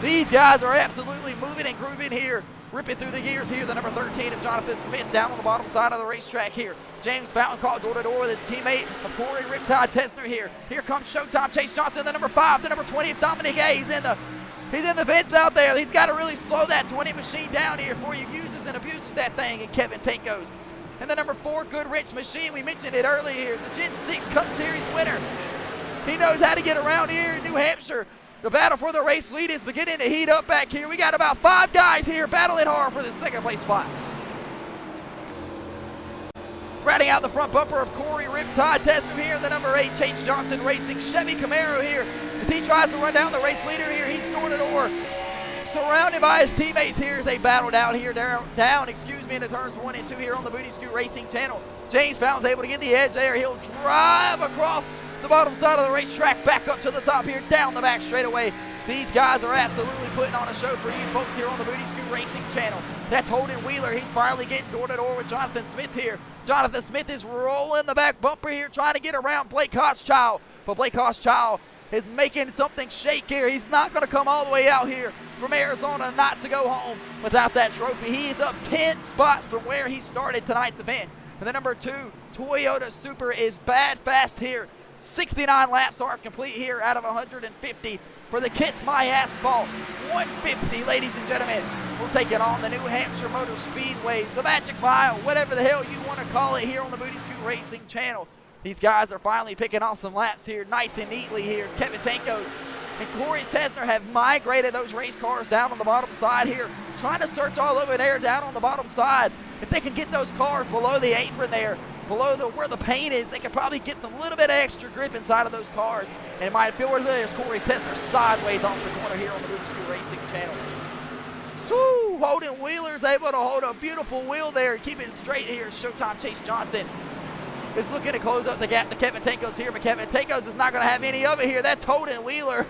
These guys are absolutely moving and grooving here, ripping through the gears here. The number 13 of Jonathan Smith down on the bottom side of the racetrack here. James Fountain caught door to door with his teammate of Corey Riptide Tester here. Here comes Showtime Chase Johnson, the number 5, the number 20 of Dominic A. He's in the fence out there. He's got to really slow that 20 machine down here before he uses and abuses that thing, and Kevin Tate goes. And the number 4 Goodrich machine, we mentioned it earlier here, the Gen 6 Cup Series winner. He knows how to get around here in New Hampshire. The battle for the race lead is beginning to heat up back here. We got about 5 guys here battling hard for the 2nd place spot. Riding out the front bumper of Corey Riptide Tester here, the number 8 Chase Johnson Racing Chevy Camaro here. As he tries to run down the race leader here, he's door to door, surrounded by his teammates here as they battle down here, into turns 1 and 2 here on the Booty Scoot Racing channel. James Fountain's able to get the edge there. He'll drive across the bottom side of the racetrack, back up to the top here, down the back straightaway. These guys are absolutely putting on a show for you folks here on the Booty Scoot Racing channel. That's Holden Wheeler. He's finally getting door to door with Jonathan Smith here. Jonathan Smith is rolling the back bumper here, trying to get around Blake Hochschild. But Blake Hochschild is making something shake here. He's not going to come all the way out here from Arizona not to go home without that trophy. He is up 10 spots from where he started tonight's event. And the number 2 Toyota Supra is bad fast here. 69 laps are complete here out of 150 for the Kiss My Asphalt 150, ladies and gentlemen. We'll take it on the New Hampshire Motor Speedway, the Magic Mile, whatever the hell you want to call it here on the Booty Scoot Racing channel. These guys are finally picking off some laps here nice and neatly here. It's Kevin Tankos and Corey Tesner have migrated those race cars down on the bottom side here, trying to search all over there down on the bottom side. If they can get those cars below the apron there, below where the paint is, they can probably get some little bit of extra grip inside of those cars. And it might feel as Corey Tesner sideways off the corner here on the Booty Scoot Racing channel. Swoo! Holden Wheeler's able to hold a beautiful wheel there and keep it straight here. Showtime Chase Johnson is looking to close up the gap to Kevin Tankos here, but Kevin Tankos is not going to have any of it here. That's Holden Wheeler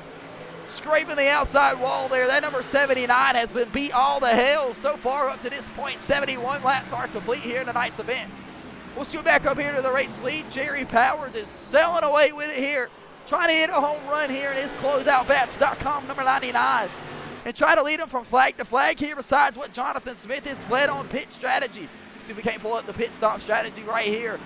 scraping the outside wall there. That number 79 has been beat all the hell so far up to this point. 71 laps are complete here in tonight's event. We'll scoot back up here to the race lead. Jerry Powers is selling away with it here, trying to hit a home run here in his closeoutbats.com number 99. And try to lead him from flag to flag here, besides what Jonathan Smith has led on pit strategy. See if we can't pull up the pit stop strategy right here.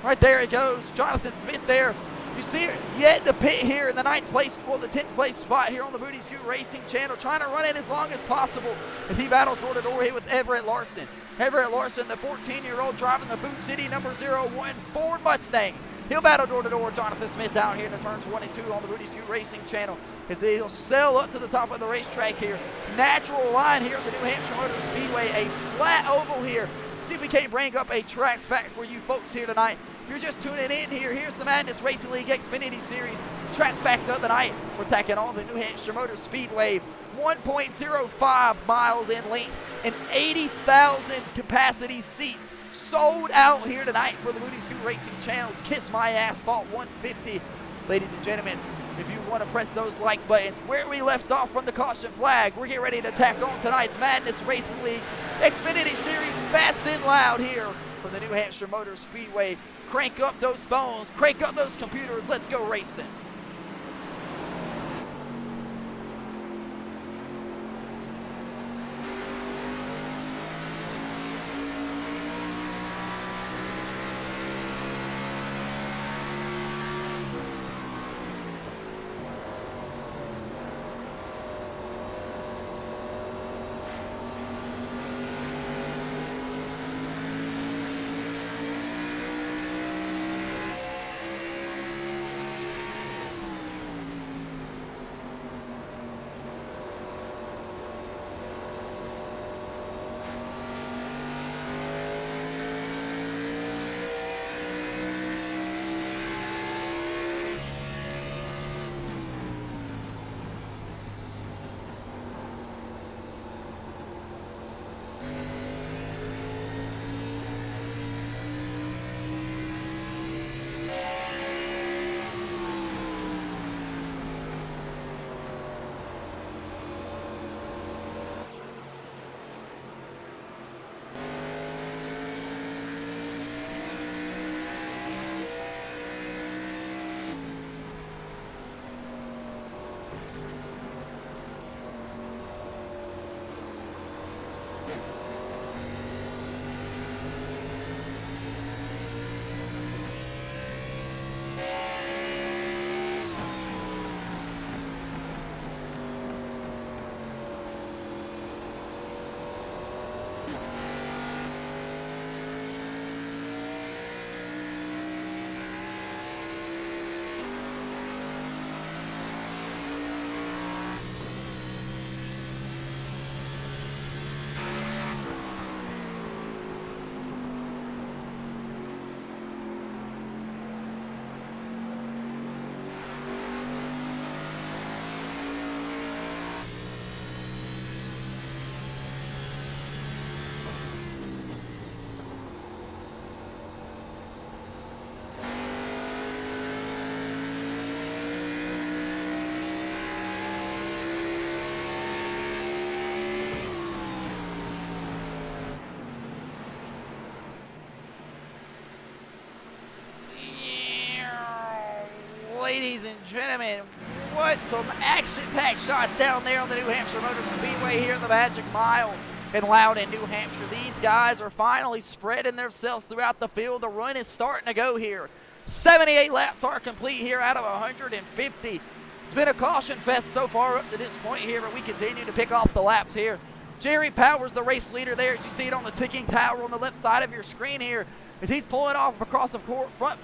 Right there it goes. Jonathan Smith there. You see it yet the pit here in the 9th place, well, the 10th place spot here on the Booty Scoot Racing channel, trying to run it as long as possible as he battles door to door here with Everett Larson. Everett Larson, the 14-year-old driving the Boot City number 01 Ford Mustang. He'll battle door to door Jonathan Smith down here in the turns 1 and 2 on the Booty Scoot Racing channel as they'll sail up to the top of the racetrack here. Natural line here at the New Hampshire Motor Speedway, a flat oval here. See if we can't bring up a track fact for you folks here tonight. If you're just tuning in here, here's the Madness Racing League Xfinity Series track fact of the night. We're tacking on the New Hampshire Motor Speedway, 1.05 miles in length and 80,000 capacity seats. Sold out here tonight for the Booty Scoot Racing channel's Kiss My Asphalt 150. Ladies and gentlemen, if you want to press those like buttons, where we left off from the caution flag, we're getting ready to tack on tonight's Madness Racing League Xfinity Series fast and loud here from the New Hampshire Motor Speedway. Crank up those phones, crank up those computers, let's go racing. Ladies and gentlemen, what some action-packed shots down there on the New Hampshire Motor Speedway here in the Magic Mile in Loudon, New Hampshire. These guys are finally spreading themselves throughout the field. The run is starting to go here. 78 laps are complete here out of 150. It's been a caution fest so far up to this point here, but we continue to pick off the laps here. Jerry Powers, the race leader there, as you see it on the ticking tower on the left side of your screen here, as he's pulling off across the front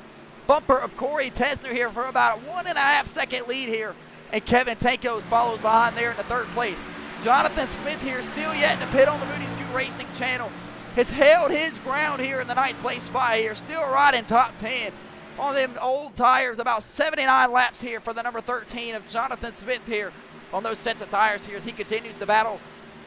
bumper of Corey Tesner here for about a 1.5 second lead here. And Kevin Tankos follows behind there in the 3rd place. Jonathan Smith here, still yet to pit on the Booty Scoot Racing channel, has held his ground here in the 9th place spot here, still right in top 10 on them old tires. About 79 laps here for the number 13 of Jonathan Smith here on those sets of tires here as he continues to battle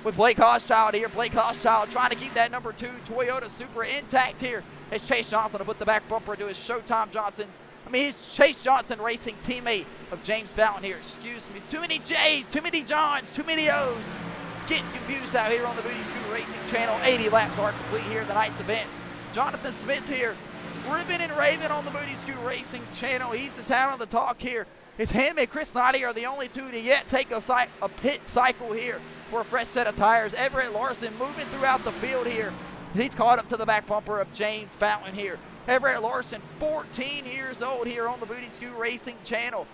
with Blake Hochschild here. Blake Hochschild trying to keep that number 2 Toyota Supra intact here. It's Chase Johnson to put the back bumper into his Showtime Johnson. His Chase Johnson Racing teammate of James Fountain here. Excuse me. Too many J's, too many Johns, too many O's. Getting confused out here on the Booty Scoot Racing channel. 80 laps are complete here in the night's event. Jonathan Smith here, ribbon and raving on the Booty Scoot Racing channel. He's the town of the talk here. It's him and Chris Knighty are the only two to yet take a pit cycle here for a fresh set of tires. Everett Larson moving throughout the field here. He's caught up to the back bumper of James Fountain here. Everett Larson, 14 years old here on the Booty Scoot Racing channel.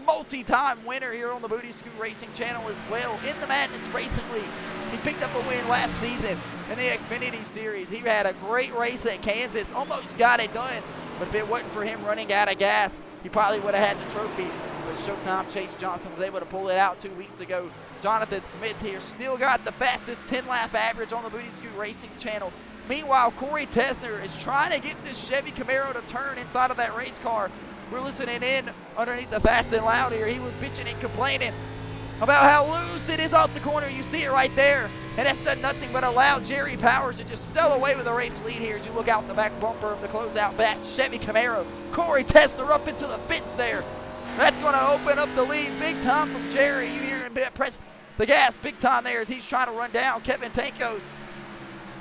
Multi-time winner here on the Booty Scoot Racing channel as well. In the Madness Racing League, he picked up a win last season in the Xfinity Series. He had a great race at Kansas, almost got it done. But if it wasn't for him running out of gas, he probably would have had the trophy. But Showtime Chase Johnson was able to pull it out 2 weeks ago. Jonathan Smith here still got the fastest 10-lap average on the Booty Scoot Racing channel. Meanwhile, Corey Tesner is trying to get this Chevy Camaro to turn inside of that race car. We're listening in underneath the Fast and Loud here. He was bitching and complaining about how loose it is off the corner. You see it right there. And that's done nothing but allow Jerry Powers to just sail away with a race lead here as you look out the back bumper of the closeout batch Chevy Camaro. Corey Tesner up into the pits there. That's going to open up the lead big time from Jerry. You hear him press the gas big time there as he's trying to run down Kevin Tankos.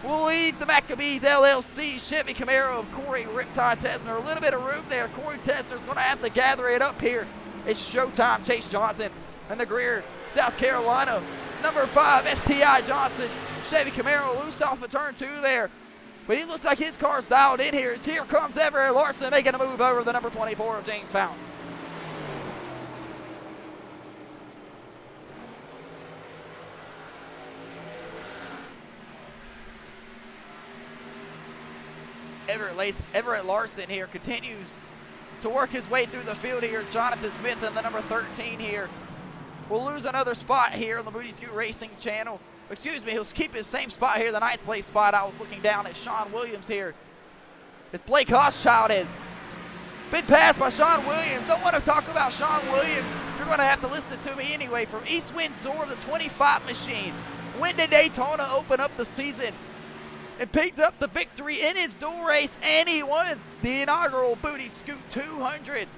We'll leave the Maccabees LLC Chevy Camaro of Corey Riptide Tesner. A little bit of room there. Corey Tesner's going to have to gather it up here. It's Showtime Chase Johnson and the Greer, South Carolina. Number 5, STI Johnson. Chevy Camaro loose off of turn 2 there. But he looks like his car's dialed in here. Here comes Everett Larson making a move over the number 24 of James Fountain. Everett Larson here continues to work his way through the field here. Jonathan Smith in the number 13 here will lose another spot here on the Booty Scoot Racing channel. Excuse me, he'll keep his same spot here, the 9th place spot. I was looking down at Sean Williams here. It's Blake Hochschild has been passed by Sean Williams. Don't want to talk about Sean Williams. You're going to have to listen to me anyway. From East Windsor, the 25 machine. Went to Daytona, open up the season, and picked up the victory in his dual race, and he won the inaugural Booty Scoot 200.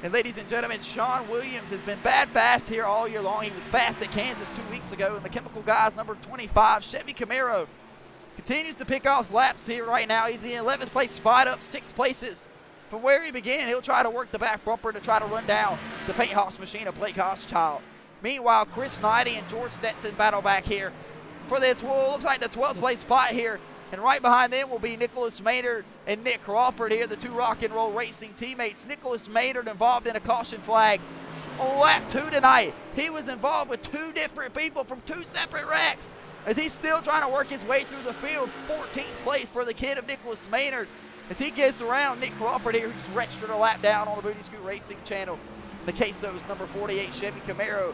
And ladies and gentlemen, Sean Williams has been bad fast here all year long. He was fast at Kansas 2 weeks ago, and the Chemical Guys number 25 Chevy Camaro continues to pick off laps here right now. He's the 11th place spot, up 6 places from where he began. He'll try to work the back bumper to try to run down the paint house machine of Blake Hochschild. Meanwhile, Chris Knighty and George Stetson battle back here for the looks like the 12th place spot here. And right behind them will be Nicholas Maynard and Nick Crawford here, the 2 Rock and Roll Racing teammates. Nicholas Maynard involved in a caution flag on lap 2 tonight. He was involved with 2 different people from 2 separate wrecks as he's still trying to work his way through the field. 14th place for the kid of Nicholas Maynard as he gets around Nick Crawford here, who's registered a lap down on the Booty Scoot Racing channel. The Quesos number 48 Chevy Camaro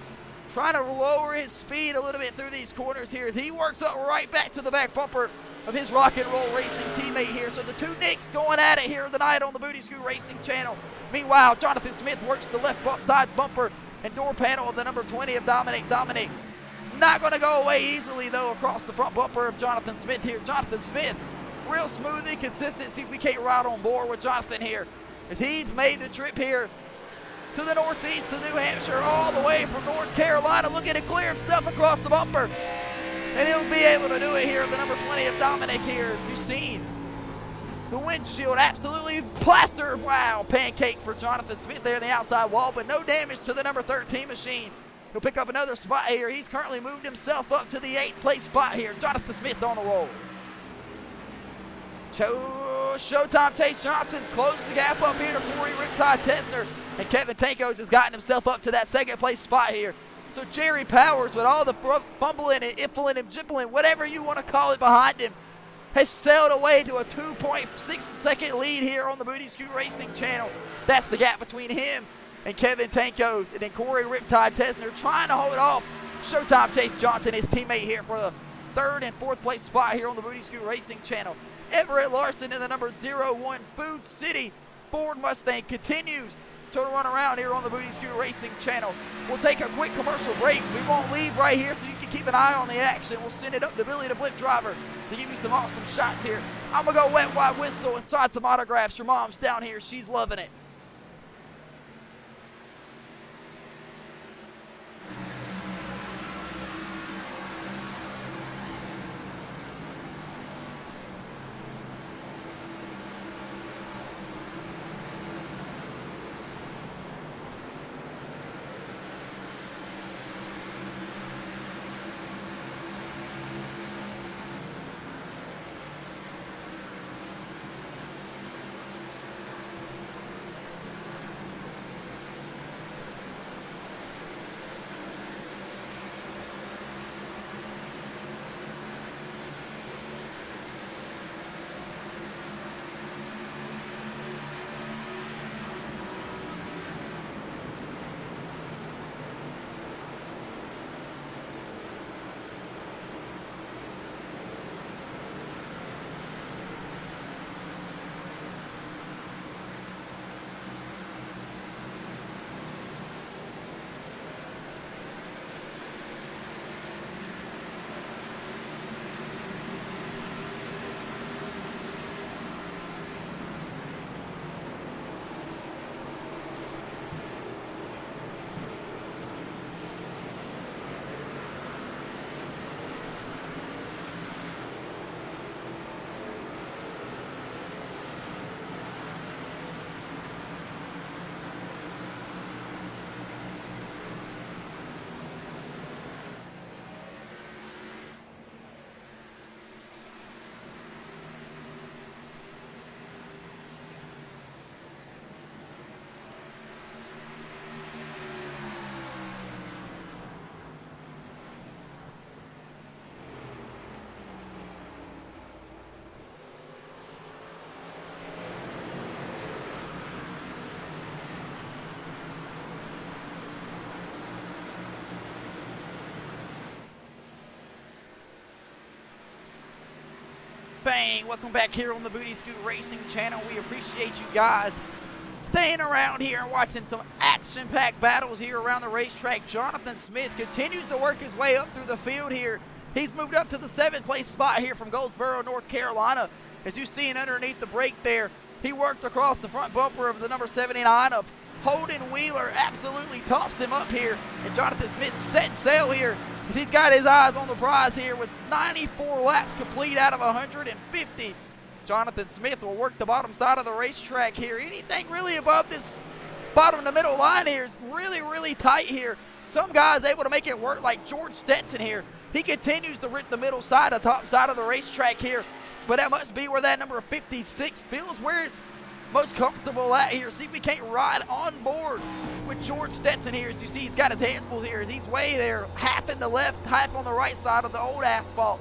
trying to lower his speed a little bit through these corners here as he works up right back to the back bumper of his Rock and Roll Racing teammate here. So the 2 Nicks going at it here tonight on the Booty Scoot Racing channel. Meanwhile, Jonathan Smith works the left side bumper and door panel of the number 20 of Dominic. Dominic not going to go away easily, though, across the front bumper of Jonathan Smith here. Jonathan Smith, real smooth and consistent. See, we can't ride on board with Jonathan here as he's made the trip here to the northeast to New Hampshire, all the way from North Carolina, looking to clear himself across the bumper. And he'll be able to do it here, the number 20 of Dominic here, as you've seen. The windshield absolutely plastered. Wow, pancake for Jonathan Smith there in the outside wall, but no damage to the number 13 machine. He'll pick up another spot here. He's currently moved himself up to the 8th place spot here. Jonathan Smith on the roll. Showtime Chase Johnson's closing the gap up here to Corey Riptide Tesner. And Kevin Tankos has gotten himself up to that 2nd place spot here. So Jerry Powers, with all the fumbling and iffling and jibbling, whatever you want to call it behind him, has sailed away to a 2.6 second lead here on the Booty Scoot Racing channel. That's the gap between him and Kevin Tankos. And then Corey Riptide Tesner trying to hold off Showtime Chase Johnson, his teammate here, for the 3rd and 4th place spot here on the Booty Scoot Racing channel. Everett Larson in the number 01 Food City Ford Mustang continues to run around here on the Booty Scoot Racing channel. We'll take a quick commercial break. We won't leave right here so you can keep an eye on the action. We'll send it up to Billy the Blip Driver to give you some awesome shots here. I'm going to go wet, white whistle and sign some autographs. Your mom's down here. She's loving it. Bang! Welcome back here on the Booty Scoot Racing channel. We appreciate you guys staying around here and watching some action-packed battles here around the racetrack. Jonathan Smith continues to work his way up through the field here. He's moved up to the 7th place spot here from Goldsboro, North Carolina. As you see underneath the brake there, he worked across the front bumper of the number 79 of Holden Wheeler. Absolutely tossed him up here. And Jonathan Smith set sail here. He's got his eyes on the prize here with 94 laps complete out of 150. Jonathan Smith will work the bottom side of the racetrack here. Anything really above this bottom to middle line here is really, really tight here. Some guys able to make it work, like George Stetson here. He continues to rip the middle side, the top side of the racetrack here. But that must be where that number 56 feels where it's most comfortable at here. See if we can't ride on board with George Stetson here. As you see, he's got his hands full here as he's way there, half in the left, half on the right side of the old asphalt.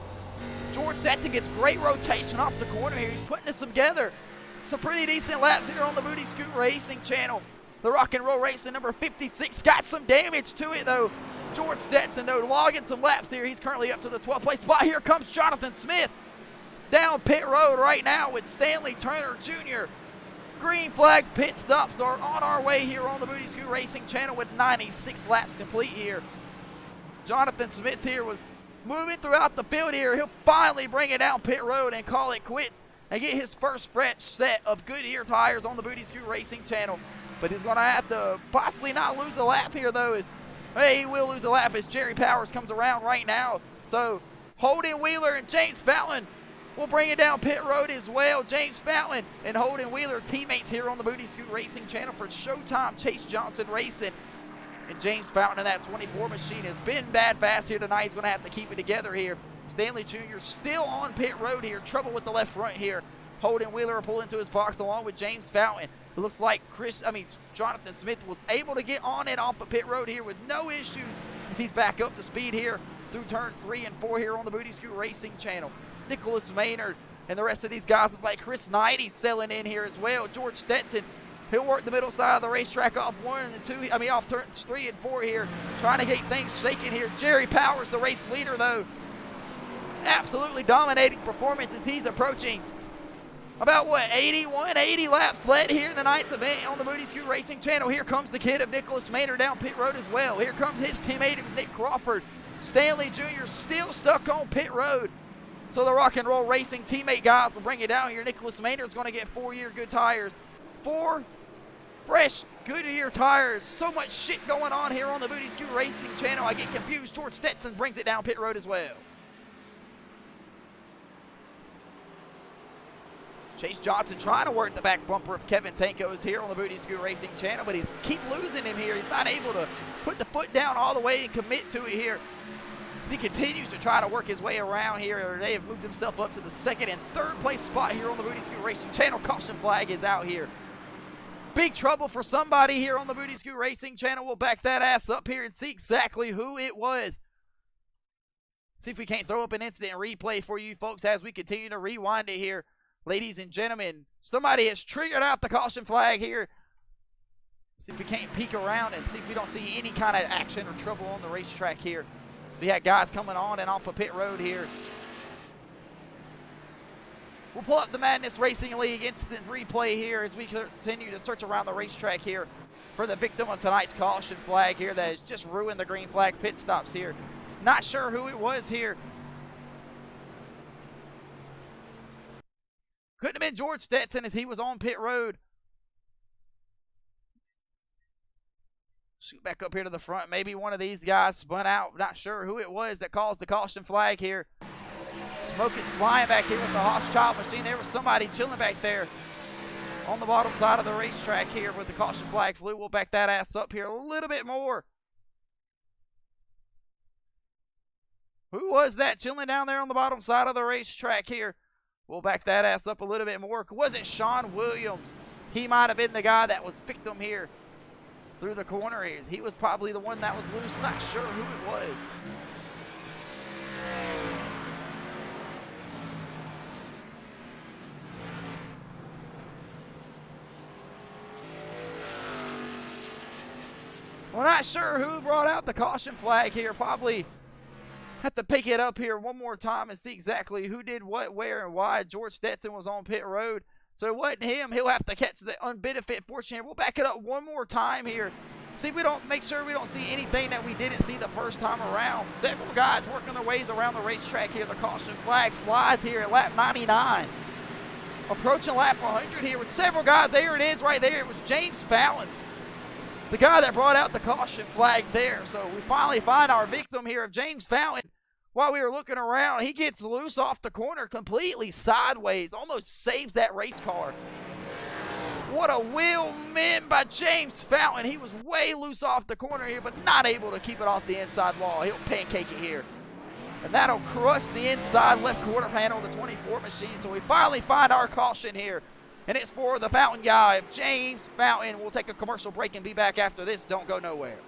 George Stetson gets great rotation off the corner here. He's putting this together. Some pretty decent laps here on the Booty Scoot Racing channel. The Rock and Roll Racing number 56 got some damage to it though. George Stetson though logging some laps here. He's currently up to the 12th place spot. Here comes Jonathan Smith down pit road right now with Stanley Turner Jr. Green flag pit stops are on our way here on the Booty Scoot Racing channel with 96 laps complete here. Jonathan Smith here was moving throughout the field here. He'll finally bring it down pit road and call it quits and get his first fresh set of Goodyear tires on the Booty Scoot Racing channel. But he's going to have to possibly not lose a lap here though. He will lose a lap as Jerry Powers comes around right now. So Holden Wheeler and James Fountain will bring it down pit road as well. James Fountain and Holden Wheeler, teammates here on the Booty Scoot Racing channel for Showtime Chase Johnson Racing. And James Fountain in that 24 machine has been bad fast here tonight. He's going to have to keep it together here. Stanley Jr. still on pit road here. Trouble with the left front here. Holden Wheeler will pull into his box along with James Fountain. It looks like Jonathan Smith was able to get on and off of pit road here with no issues as he's back up to speed here through turns 3 and 4 here on the Booty Scoot Racing channel. Nicholas Maynard and the rest of these guys looks like Chris Knight, he's selling in here as well. George Stetson, he'll work the middle side of the racetrack off off turns 3 and 4 here, trying to get things shaking here. Jerry Powers, the race leader though, absolutely dominating performance as he's approaching about 80 laps led here in tonight's event on the Booty Scoot Racing channel. Here comes the kid of Nicholas Maynard down pit road as well. Here comes his teammate Nick Crawford Stanley Jr. still stuck on pit road. So the Rock and Roll Racing teammate guys will bring it down here. Nicholas Maynard's going to get 4-year good tires. 4 fresh Goodyear tires. So much shit going on here on the Booty Scoot Racing channel. I get confused. George Stetson brings it down pit road as well. Chase Johnson trying to work the back bumper of Kevin Tanko's here on the Booty Scoot Racing channel, but he's keep losing him here. He's not able to put the foot down all the way and commit to it here. As he continues to try to work his way around here. They have moved himself up to the 2nd and 3rd place spot here on the Booty Scoot Racing channel. Caution flag is out here. Big trouble for somebody here on the Booty Scoot Racing channel. We'll back that ass up here and see exactly who it was. See if we can't throw up an instant replay for you folks as we continue to rewind it here. Ladies and gentlemen, somebody has triggered out the caution flag here. See if we can't peek around and see if we don't see any kind of action or trouble on the racetrack here. We had guys coming on and off of pit road here. We'll pull up the Madness Racing League instant replay here as we continue to search around the racetrack here for the victim of tonight's caution flag here that has just ruined the green flag pit stops here. Not sure who it was here. Couldn't have been George Stetson as he was on pit road. Shoot back up here to the front. Maybe one of these guys spun out. Not sure who it was that caused the caution flag here. Smoke is flying back here with the Haas machine. There was somebody chilling back there on the bottom side of the racetrack here with the caution flag flew. We'll back that ass up here a little bit more. Who was that chilling down there on the bottom side of the racetrack here? We'll back that ass up a little bit more. Was it Sean Williams? He might have been the guy that was victim here through the corner here. He was probably the one that was loose. Not sure who it was. We're not sure who brought out the caution flag here. Probably have to pick it up here one more time and see exactly who did what, where, and why. George Stetson was on pit road, so it wasn't him. He'll have to catch the unbenefit portion here. We'll back it up one more time here. See if we don't make sure we don't see anything that we didn't see the first time around. Several guys working their ways around the racetrack here. The caution flag flies here at lap 99. Approaching lap 100 here with several guys. There it is right there. It was James Fallon, the guy that brought out the caution flag there. So we finally find our victim here of James Fallon. While we were looking around, he gets loose off the corner completely sideways. Almost saves that race car. What a wheel min by James Fallon. He was way loose off the corner here, but not able to keep it off the inside wall. He'll pancake it here. And that'll crush the inside left quarter panel of the 24 machine. So we finally find our caution here. And it's for the Fountain guy, James Fountain. We'll take a commercial break and be back after this. Don't go nowhere.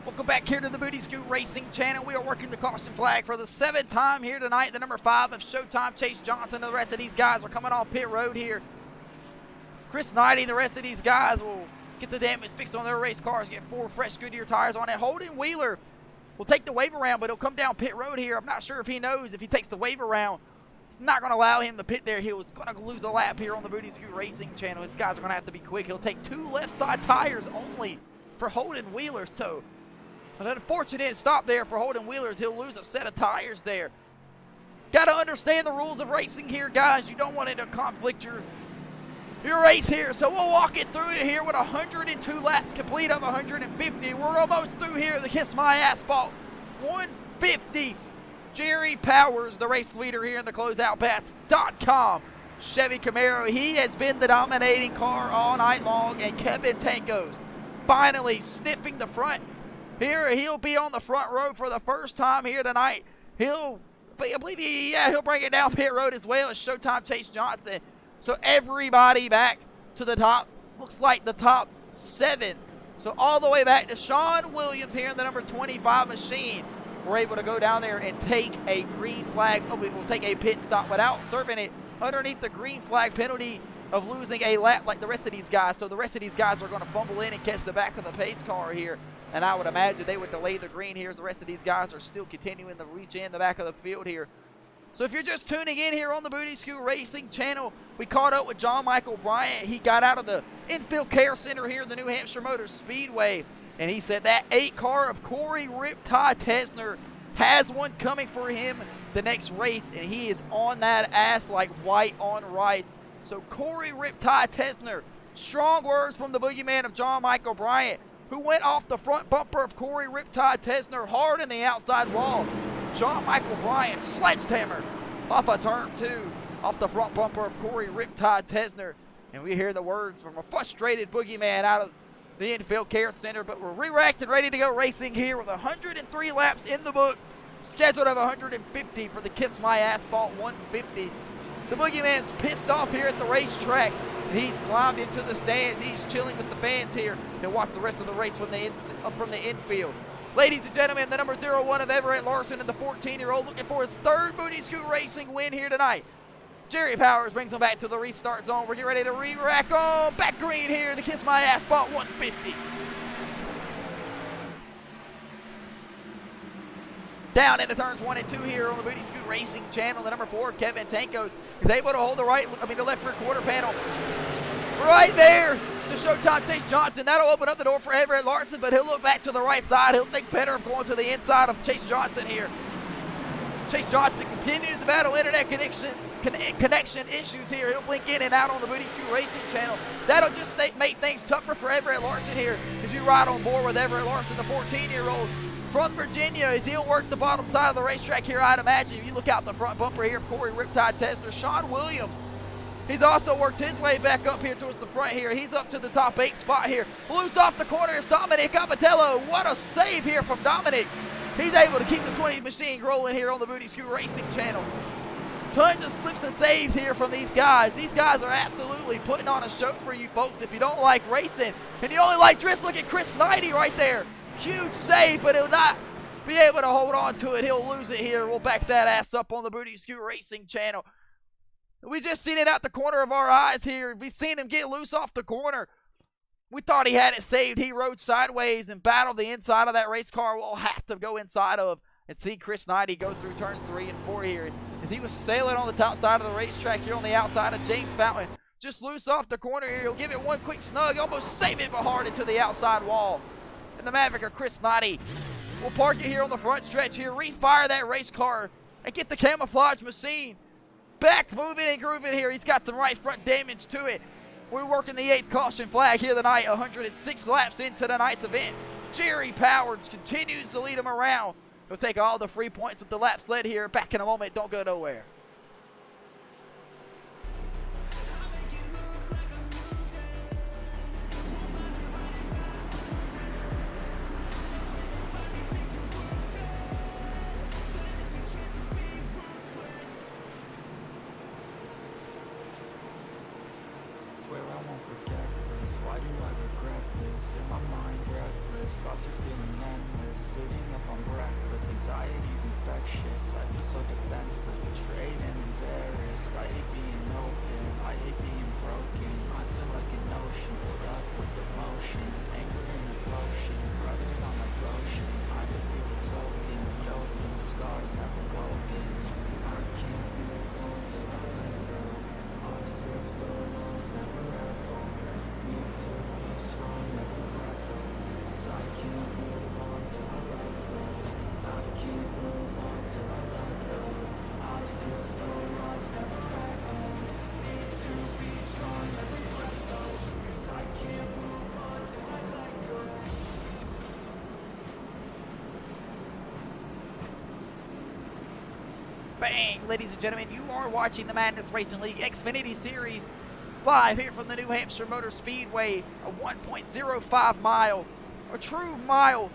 Welcome back here to the Booty Scoot Racing channel. We are working the caution flag for the 7th time here tonight. The number 5 of Showtime, Chase Johnson, and the rest of these guys are coming off pit road here. Chris Knighty and the rest of these guys will get the damage fixed on their race cars, get 4 fresh Goodyear tires on it. Holden Wheeler will take the wave around, but he'll come down pit road here. I'm not sure if he knows if he takes the wave around It's not going to allow him to pit there. He was going to lose a lap here on the Booty Scoot Racing channel. His guys are going to have to be quick. He'll take 2 left side tires only for Holden Wheeler. So an unfortunate stop there for Holden Wheelers. He'll lose a set of tires there. Got to understand the rules of racing here, guys. You don't want it to conflict your race here. So we'll walk it through it here with 102 laps complete of 150. We're almost through here. The Kiss My Asphalt 150. Jerry Powers, the race leader here in the closeoutbats.com Chevy Camaro. He has been the dominating car all night long, and Kevin Tankos finally sniffing the front. Here, he'll be on the front row for the first time here tonight. He'll bring it down pit road as well as Showtime Chase Johnson. So everybody back to the top. Looks like the top 7. So all the way back to Sean Williams here in the number 25 machine. We're able to go down there and take a green flag. We will take a pit stop without serving it underneath the green flag penalty of losing a lap like the rest of these guys. So the rest of these guys are going to fumble in and catch the back of the pace car here. And I would imagine they would delay the green here as the rest of these guys are still continuing to reach in the back of the field here. So if you're just tuning in here on the Booty Scoot Racing channel, we caught up with John Michael Bryant. He got out of the infield care center here in the New Hampshire Motor Speedway. And he said that 8 car of Corey Riptide Tesner has one coming for him the next race. And he is on that ass like white on rice. So Corey Riptide Tesner, strong words from the boogeyman of John Michael Bryant, who went off the front bumper of Corey Riptide Tesner hard in the outside wall. John Michael Bryant sledgehammer off of turn 2, off the front bumper of Corey Riptide Tesner. And we hear the words from a frustrated boogeyman out of the infield care center. But we're re-racked and ready to go racing here with 103 laps in the book, scheduled of 150 for the Kiss My Asphalt 150. The boogeyman's pissed off here at the racetrack. He's climbed into the stands. He's chilling with the fans here. He'll watch the rest of the race from the infield. Ladies and gentlemen, the number 01 of Everett Larson and the 14-year-old looking for his 3rd Booty Scoot Racing win here tonight. Jerry Powers brings him back to the restart zone. We're getting ready to re-rack on back green here. The Kiss My Asphalt 150. Down into turns 1 and 2 here on the Booty Scoot Racing channel. The number 4, Kevin Tankos, is able to hold the left rear quarter panel right there to Showtime Chase Johnson. That'll open up the door for Everett Larson, but he'll look back to the right side. He'll think better of going to the inside of Chase Johnson here. Chase Johnson continues to battle internet connection issues here. He'll blink in and out on the Booty Scoot Racing channel. That'll just make things tougher for Everett Larson here as you ride on board with Everett Larson, the 14-year-old from Virginia, as he'll work the bottom side of the racetrack here. I'd imagine if you look out the front bumper here, Corey Riptide Tesner, Sean Williams, he's also worked his way back up here towards the front here. He's up to the top 8 spot here. Loose off the corner is Dominic Capitello. What a save here from Dominic. He's able to keep the 20 machine rolling here on the Booty Scoot Racing channel. Tons of slips and saves here from these guys. These guys are absolutely putting on a show for you folks. If you don't like racing and you only like drifts, look at Chris Knighty right there. Huge save, but he'll not be able to hold on to it. He'll lose it here. We'll back that ass up on the Booty Scoot Racing channel. We just seen it out the corner of our eyes here. We've seen him get loose off the corner. We thought he had it saved. He rode sideways and battled the inside of that race car. We'll have to go inside of and see Chris Knighty go through turns 3 and 4 here. As he was sailing on the top side of the racetrack here on the outside of James Fountain. Just loose off the corner here. He'll give it one quick snug. Almost save it, but hard into the outside wall. And the Maverick of Chris Knighty will park it here on the front stretch here. Refire that race car and get the camouflage machine back moving and grooving here. He's got some right front damage to it. We're working the 8th caution flag here tonight. 106 laps into tonight's event. Jerry Powers continues to lead him around. He'll take all the free points with the lap sled here. Back in a moment. Don't go nowhere. Swear I won't forget this. Why do I regret this? In my mind, breathless. Thoughts are feeling endless. Sitting up, I'm breathless. Anxiety's infectious. I feel so defenseless, betrayed and embarrassed. I hate being open. I hate being broken. I feel like an ocean filled up with emotion. Anger in a potion, rubbing on like lotion. I can feel it soaking. The open, the scars have awoken. I can't move on. bang, ladies and gentlemen. You are watching the Madness Racing League Xfinity Series live here from the New Hampshire Motor Speedway. A 1.05 mile, a true mile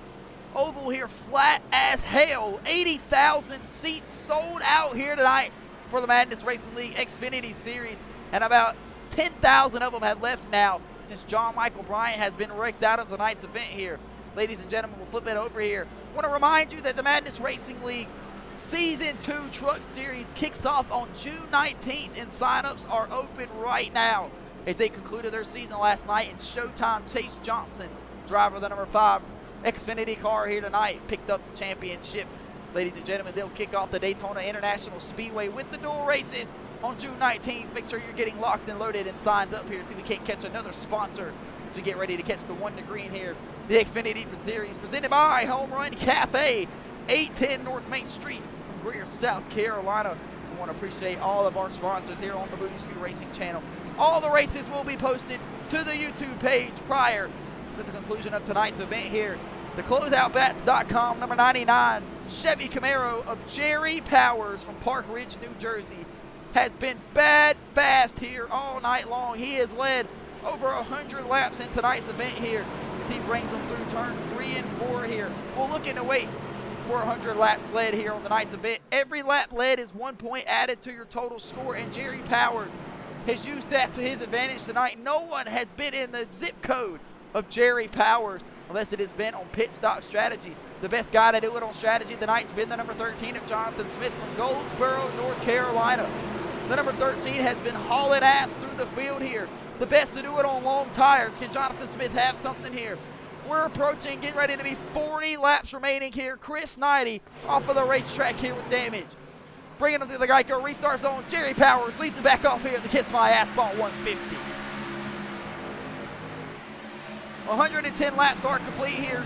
oval here, flat as hell. 80,000 seats sold out here tonight for the Madness Racing League Xfinity Series, and about 10,000 of them have left now since John Michael Bryant has been wrecked out of tonight's event here. Ladies and gentlemen, we'll flip it over here. I want to remind you that the Madness Racing League Season 2 Truck Series kicks off on June 19th, and signups are open right now as they concluded their season last night. And Showtime Chase Johnson, driver of the number 5 Xfinity car here tonight, picked up the championship. Ladies and gentlemen, they'll kick off the Daytona International Speedway with the dual races on June 19th. Make sure you're getting locked and loaded and signed up here. See if we can't catch another sponsor as we get ready to catch the 1 to green here. The Xfinity Series presented by Home Run Cafe, 810 North Main Street, Greer, South Carolina. We want to appreciate all of our sponsors here on the Booty Scoot Racing channel. All the races will be posted to the YouTube page prior to the conclusion of tonight's event here. The closeoutbats.com number 99 Chevy Camaro of Jerry Powers from Park Ridge, New Jersey, has been bad fast here all night long. He has led over 100 laps in tonight's event here as he brings them through turns 3 and 4 here. We're looking to wait for 100 laps led here on tonight's event. Every lap led is 1 point added to your total score, and Jerry Powers has used that to his advantage tonight. No one has been in the zip code of Jerry Powers unless it has been on pit stop strategy. The best guy to do it on strategy tonight's been the number 13 of Jonathan Smith from Goldsboro, North Carolina. The number 13 has been hauling ass through the field here. The best to do it on long tires. Can Jonathan Smith have something here? We're approaching, getting ready to be 40 laps remaining here. Chris Knighty off of the racetrack here with damage. Bringing him through the Geico restart zone. Jerry Powers leads it back off here at the Kiss My Asphalt 150. 110 laps are complete here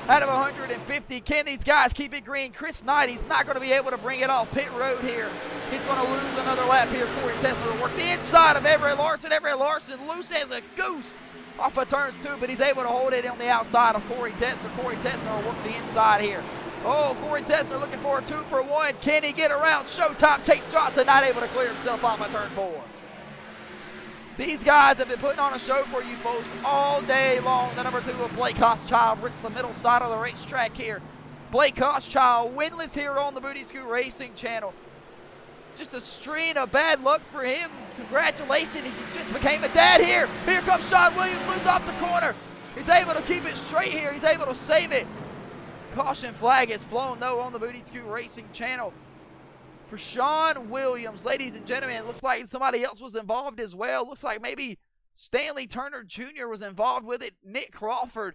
out of 150. Can these guys keep it green? Chris Knighty's not going to be able to bring it off pit road here. He's going to lose another lap here. Corey Tesler will work the inside of Everett Larson. Everett Larson loose as a goose off of turns 2, but he's able to hold it on the outside of Corey Tesler. Corey Tesler will work the inside here. Oh, Corey Tesler looking for a 2 for 1. Can he get around? Showtime Chase Johnson not able to clear himself off of turn 4. These guys have been putting on a show for you folks all day long. The number 2 of Blake Hochschild rips the middle side of the racetrack here. Blake Hochschild winless here on the Booty Scoot Racing channel. Just a string of bad luck for him. Congratulations, he just became a dad here. Here comes Sean Williams, loose off the corner. He's able to keep it straight here. He's able to save it. Caution flag is flown though on the Booty Scoot Racing channel for Sean Williams. Ladies and gentlemen, it looks like somebody else was involved as well. Looks like maybe Stanley Turner Jr. was involved with it. Nick Crawford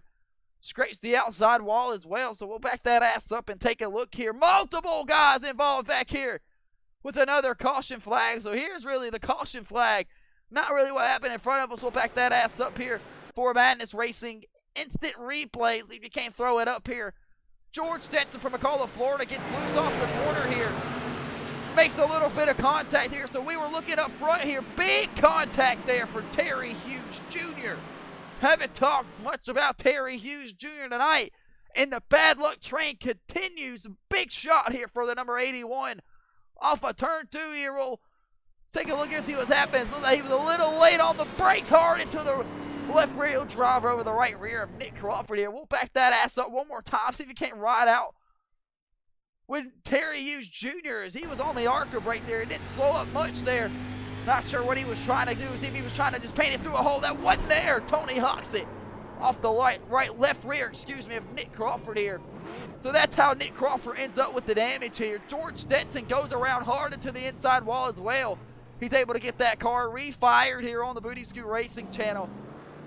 scrapes the outside wall as well. So we'll back that ass up and take a look here. Multiple guys involved back here with another caution flag. So here's really the caution flag. Not really what happened in front of us. We'll back that ass up here for Madness Racing instant replays. If you can't throw it up here. George Stetson from McCullough, Florida gets loose off the corner here. Makes a little bit of contact here. So we were looking up front here. Big contact there for Terry Hughes Jr. Haven't talked much about Terry Hughes Jr. tonight. And the bad luck train continues. Big shot here for the number 81. Off a turn 2 here. We'll take a look here, see what's happening. Looks like he was a little late on the brakes, hard into the left rear. He'll drive over the right rear of Nick Crawford here. We'll back that ass up one more time, see if he can't ride out with Terry Hughes Jr. as he was on the ARCA brake there. It didn't slow up much there. Not sure what he was trying to do. See if he was trying to just paint it through a hole. That wasn't there. Tony Hawks it off the left rear, of Nick Crawford here. So that's how Nick Crawford ends up with the damage here. George Stetson goes around hard into the inside wall as well. He's able to get that car refired here on the Booty Scoot Racing channel.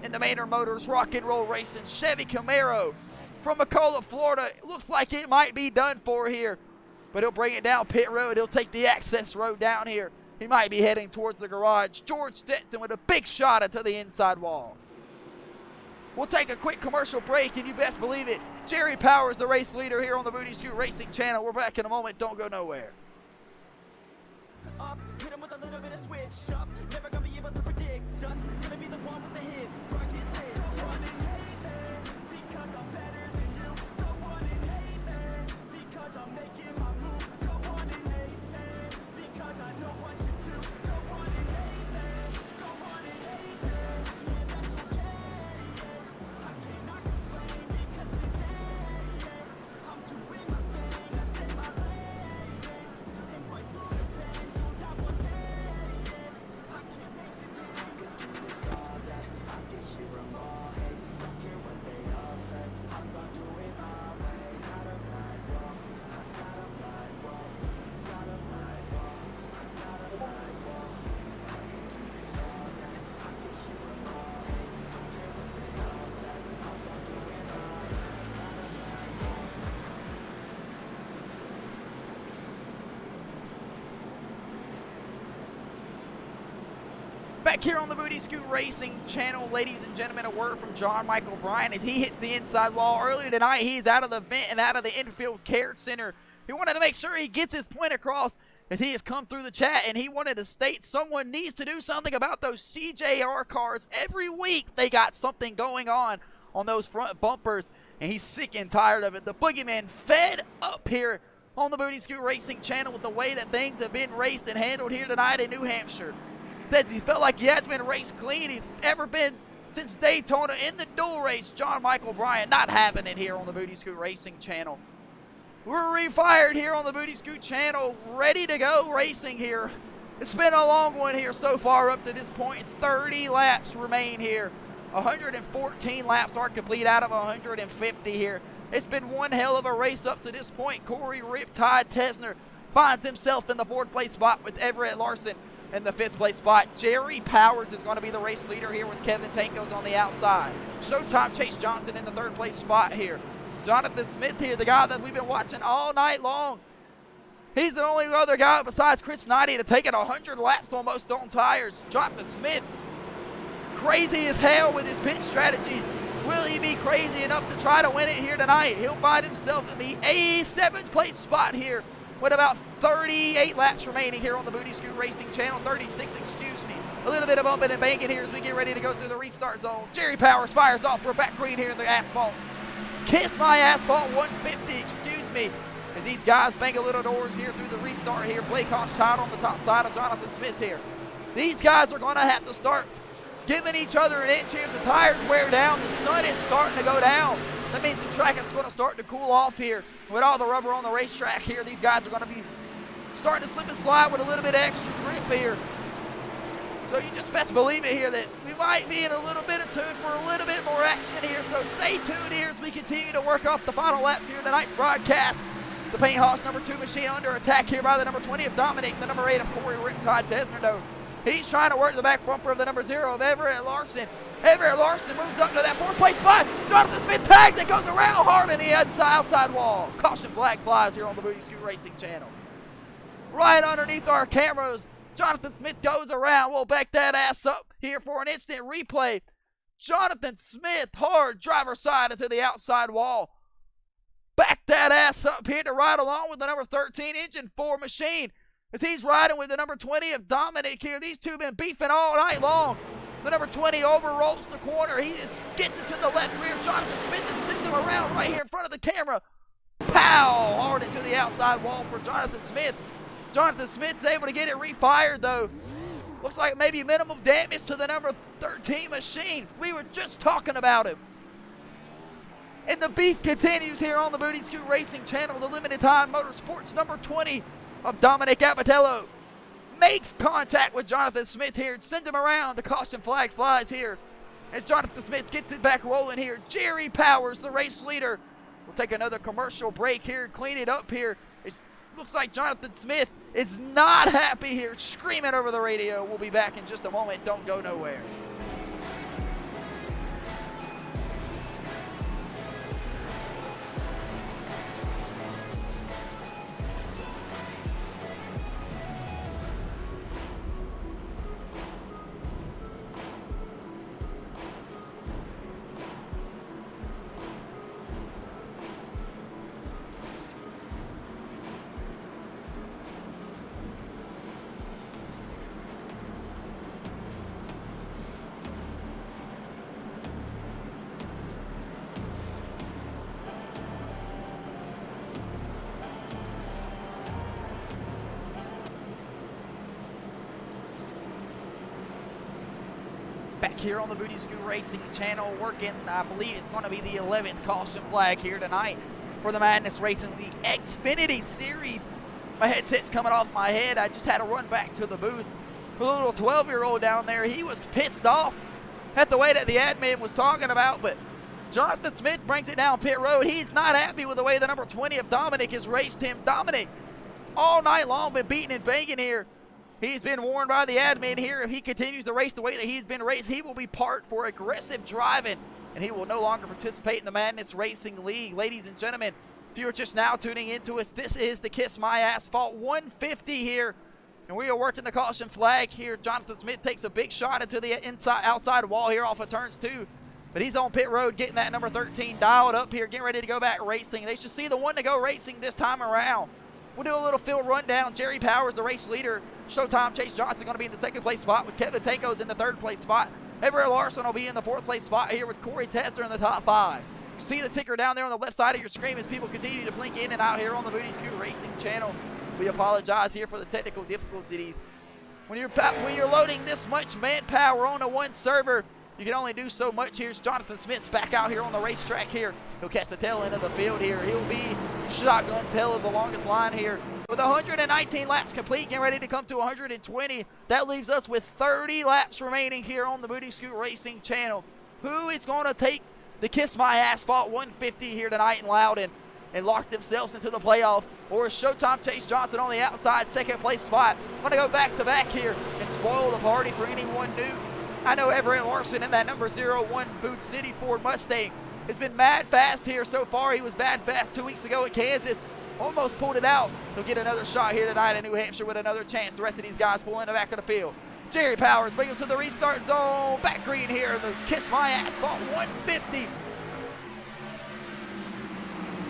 In the Maynard Motors Rock and Roll Racing Chevy Camaro from McCullough, Florida. It looks like it might be done for here, but he'll bring it down pit road. He'll take the access road down here. He might be heading towards the garage. George Stetson with a big shot into the inside wall. We'll take a quick commercial break, and you best believe it, Jerry Powers, the race leader here on the Booty Scoot Racing channel. We're back in a moment. Don't go nowhere. Up, hit him with a little bit of switch up. Never gonna be able to predict us. Gonna be the one with the hits. Rocket lit. Go on and hate me, because I'm better than you. Go on and hate me, because I'm making my move. Go on and hate me, Back here on the Booty Scoot Racing channel, ladies and gentlemen, a word from John Michael Bryan as he hits the inside wall. Earlier tonight, he's out of the vent and out of the infield care center. He wanted to make sure he gets his point across as he has come through the chat, and he wanted to state someone needs to do something about those CJR cars. Every week, they got something going on those front bumpers, and he's sick and tired of it. The Boogeyman fed up here on the Booty Scoot Racing channel with the way that things have been raced and handled here tonight in New Hampshire. Says he felt like he hasn't been raced clean. He's ever been since Daytona in the dual race. John Michael Bryan not having it here on the Booty Scoot Racing channel. We're refired here on the Booty Scoot channel, ready to go racing here. It's been a long one here so far up to this point. 30 laps remain here. 114 laps are complete out of 150 here. It's been one hell of a race up to this point. Corey Riptide Tesner finds himself in the 4th place spot with Everett Larson in the 5th place spot. Jerry Powers is going to be the race leader here with Kevin Tankos on the outside. Showtime Chase Johnson in the 3rd place spot here. Jonathan Smith here, the guy that we've been watching all night long. He's the only other guy besides Chris Knighty to take it 100 laps almost on tires. Jonathan Smith, crazy as hell with his pit strategy. Will he be crazy enough to try to win it here tonight? He'll find himself in the 7th place spot here with about 38 laps remaining here on the Booty Scoot Racing channel. 36, excuse me. A little bit of bumping and banking here as we get ready to go through the restart zone. Jerry Powers fires off for a back green here in the Asphalt. Kiss my Asphalt 150, excuse me. As these guys bang a little doors here through the restart here. Blake Child on the top side of Jonathan Smith here. These guys are going to have to start giving each other an inch here as the tires wear down. The sun is starting to go down. That means the track is going to start to cool off here. With all the rubber on the racetrack here, these guys are going to be starting to slip and slide with a little bit of extra grip here. So you just best believe it here that we might be in a little bit of tune for a little bit more action here. So stay tuned here as we continue to work off the final laps here tonight's broadcast. The Paint Hoss number 2 machine under attack here by the number 20 of Dominic, the number 8 of Corey Riptide Tesner though. He's trying to work the back bumper of the number 0 of Everett Larson. Everett Larson moves up to that 4th place spot. Jonathan Smith tags it, goes around hard in the outside wall. Caution flag flies here on the Booty Scoot Racing channel. Right underneath our cameras, Jonathan Smith goes around. We'll back that ass up here for an instant replay. Jonathan Smith, hard driver's side into the outside wall. Back that ass up here to ride along with the number 13 Engine 4 machine. As he's riding with the number 20 of Dominic here. These two been beefing all night long. The number 20 overrolls the corner. He just gets it to the left rear. Jonathan Smith and sends him around right here in front of the camera. Pow! Hard into the outside wall for Jonathan Smith. Jonathan Smith's able to get it refired though. Looks like maybe minimal damage to the number 13 machine. We were just talking about him. And the beef continues here on the Booty Scoot Racing channel. The limited time motorsports number 20 of Dominic Abatello makes contact with Jonathan Smith here. Sends him around. The caution flag flies here as Jonathan Smith gets it back rolling here. Jerry Powers, the race leader. We'll take another commercial break here, clean it up here. It looks like Jonathan Smith is not happy here, screaming over the radio. We'll be back in just a moment. Don't go nowhere. Back here on the Booty Scoot Racing channel, working, I believe it's going to be the 11th caution flag here tonight for the Madness Racing League Xfinity Series. My headset's coming off my head. I just had to run back to the booth. The little 12-year-old down there, he was pissed off at the way that the admin was talking about, but Jonathan Smith brings it down pit road. He's not happy with the way the number 20 of Dominic has raced him. Dominic, all night long, been beating and banging here. He's been warned by the admin here. If he continues to race the way that he's been raced, he will be parked for aggressive driving, and he will no longer participate in the Madness Racing League. Ladies and gentlemen, if you're just now tuning into us, this is the Kiss My Asphalt 150 here And we are working the caution flag here. Jonathan Smith takes a big shot into the outside wall here off of turns 2. But he's on pit road getting that number 13 dialed up here, getting ready to go back racing. They should see the one to go racing this time around. We'll do a little field rundown. Jerry Powers, the race leader. Showtime Chase Johnson going to be in the 2nd place spot with Kevin Tanko's in the 3rd place spot. Everett Larson will be in the 4th place spot here with Corey Tester in the top 5. You see the ticker down there on the left side of your screen as people continue to blink in and out here on the Booty Scoot Racing channel. We apologize here for the technical difficulties. When you're loading this much manpower on a one server, you can only do so much. Here's Jonathan Smith's back out here on the racetrack here. He'll catch the tail end of the field here. He'll be shotgun tail of the longest line here. With 119 laps complete, getting ready to come to 120. That leaves us with 30 laps remaining here on the Booty Scoot Racing channel. Who is going to take the Kiss My Asphalt 150 here tonight in Loudon and lock themselves into the playoffs? Or is Showtime Chase Johnson on the outside 2nd place spot going to go back to back here and spoil the party for anyone new? I know Everett Larson in that number 01 Food City Ford Mustang has been mad fast here so far. He was mad fast 2 weeks ago at Kansas. Almost pulled it out. He'll get another shot here tonight in New Hampshire with another chance. The rest of these guys pull in the back of the field. Jerry Powers brings us to the restart zone. Back green here. The Kiss My Asphalt 150.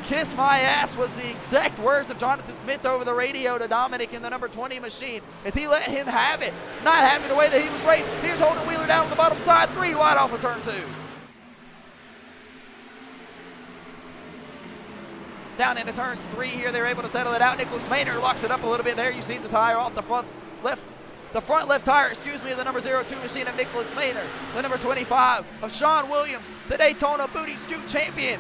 Kiss my ass was the exact words of Jonathan Smith over the radio to Dominic in the number 20 machine as he let him have it. Not having the way that he was raced. Here's Holden Wheeler down on the bottom side. 3 wide off of turn 2. Down into turns 3 here. They're able to settle it out. Nicholas Maynard locks it up a little bit there. You see the tire off the front left tire, of the number 02 machine of Nicholas Maynard. The number 25 of Sean Williams, the Daytona Booty Scoot champion.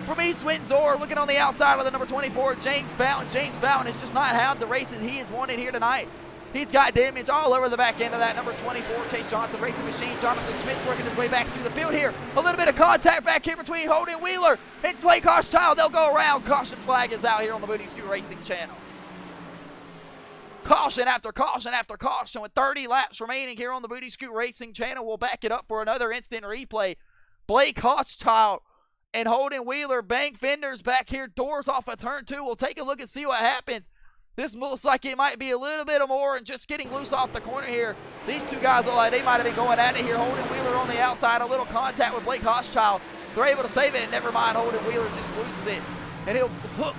From East Windsor, looking on the outside of the number 24, James Fountain. James Fountain has just not had the races he has wanted here tonight. He's got damage all over the back end of that number 24, Chase Johnson racing machine. Jonathan Smith working his way back through the field here. A little bit of contact back here between Holden Wheeler and Blake Hochschild. They'll go around. Caution flag is out here on the Booty Scoot Racing channel. Caution after caution after caution with 30 laps remaining here on the Booty Scoot Racing channel. We'll back it up for another instant replay. Blake Hochschild and Holden Wheeler bang fenders back here. Doors off of turn 2. We'll take a look and see what happens. This looks like it might be a little bit more and just getting loose off the corner here. These two guys look like they might have been going at it here. Holden Wheeler on the outside. A little contact with Blake Hochschild. They're able to save it, and never mind. Holden Wheeler just loses it. And he'll hook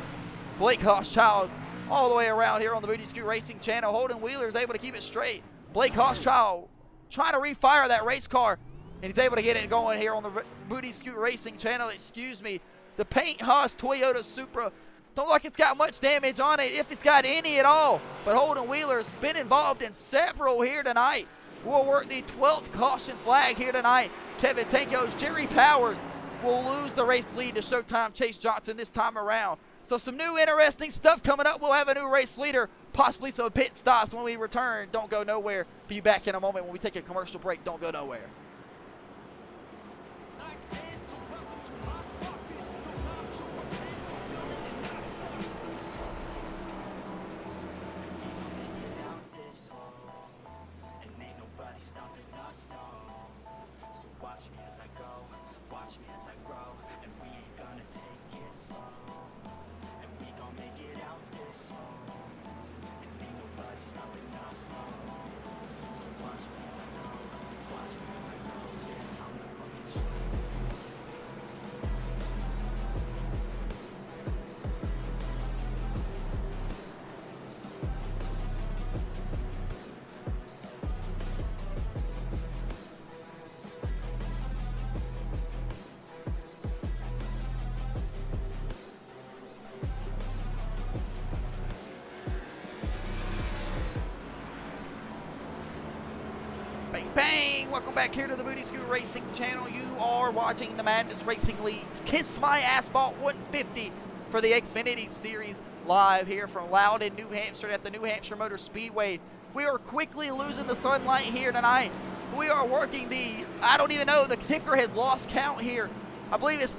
Blake Hochschild all the way around here on the Booty Scoot Racing channel. Holden Wheeler is able to keep it straight. Blake Hochschild trying to refire that race car, and he's able to get it going here on the Booty Scoot Racing channel. Excuse me. The Paint Haas Toyota Supra. Don't look like it's got much damage on it, if it's got any at all. But Holden Wheeler's been involved in several here tonight. We'll work the 12th caution flag here tonight. Kevin Tanko's Jerry Powers will lose the race lead to Showtime Chase Johnson this time around. So some new interesting stuff coming up. We'll have a new race leader, possibly some pit stops when we return. Don't go nowhere. Be back in a moment when we take a commercial break. Don't go nowhere. Bang! Welcome back here to the Booty Scoot Racing channel. You are watching the Madness Racing Leads Kiss My Asphalt 150 for the Xfinity Series live here from Loudon, New Hampshire at the New Hampshire Motor Speedway. We are quickly losing the sunlight here tonight. We are working I don't even know, the ticker has lost count here. I believe it's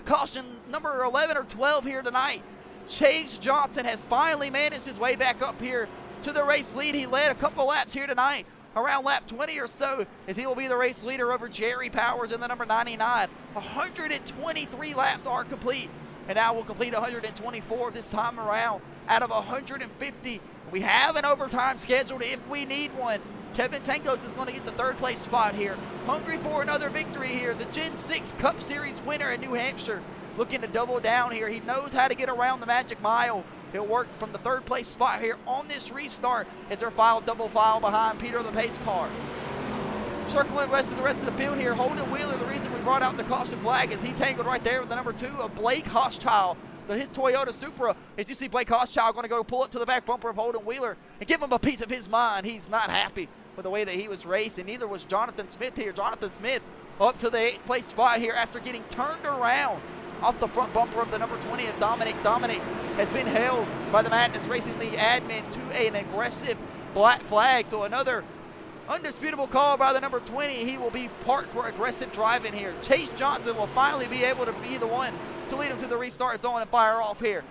caution number 11 or 12 here tonight. Chase Johnson has finally managed his way back up here to the race lead. He led a couple laps here tonight, around lap 20 or so, as he will be the race leader over Jerry Powers in the number 99. 123 laps are complete. and now we'll complete 124 this time around out of 150. We have an overtime scheduled if we need one. Kevin Tankos is going to get the third place spot here. Hungry for another victory here. The Gen 6 Cup Series winner in New Hampshire looking to double down here. He knows how to get around the magic mile. He'll work from the third place spot here on this restart as they're double file behind Peter the pace car. Circling west to the rest of the field here, Holden Wheeler, the reason we brought out the caution flag is he tangled right there with the number 2 of Blake Hochschild. His Toyota Supra, as you see Blake Hochschild going to go pull up to the back bumper of Holden Wheeler and give him a piece of his mind. He's not happy with the way that he was racing. Neither was Jonathan Smith here. Jonathan Smith up to the 8th place spot here after getting turned around off the front bumper of the number 20 of Dominic. Dominic has been held by the Madness Racing League admin to an aggressive black flag. So another undisputable call by the number 20. He will be parked for aggressive driving here. Chase Johnson will finally be able to be the one to lead him to the restart zone and fire off here.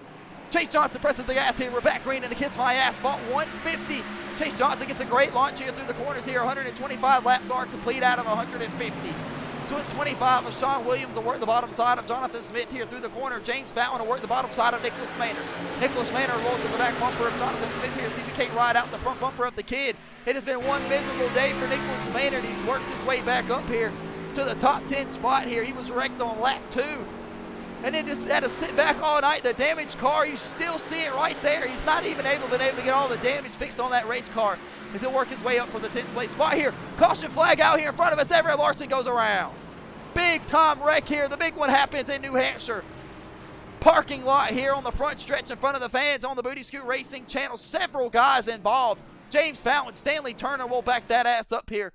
Chase Johnson presses the gas here. We're back green in the Kiss My Asphalt 150. Chase Johnson gets a great launch here through the corners here. 125 laps are complete out of 150. 225 of Sean Williams will work the bottom side of Jonathan Smith here through the corner. James Fountain will work the bottom side of Nicholas Maynard. Nicholas Maynard rolls to the back bumper of Jonathan Smith here. See if he can't ride out the front bumper of the kid. It has been one miserable day for Nicholas Maynard. He's worked his way back up here to the top 10 spot here. He was wrecked on lap 2. And then just had to sit back all night. The damaged car, you still see it right there. He's not even able to get all the damage fixed on that race car as he'll work his way up for the 10th place spot here. Caution flag out here in front of us. Everett Larson goes around. Big time wreck here. The big one happens in New Hampshire. Parking lot here on the front stretch in front of the fans on the Booty Scoot Racing channel. Several guys involved. James Fountain, Stanley Turner will back that ass up here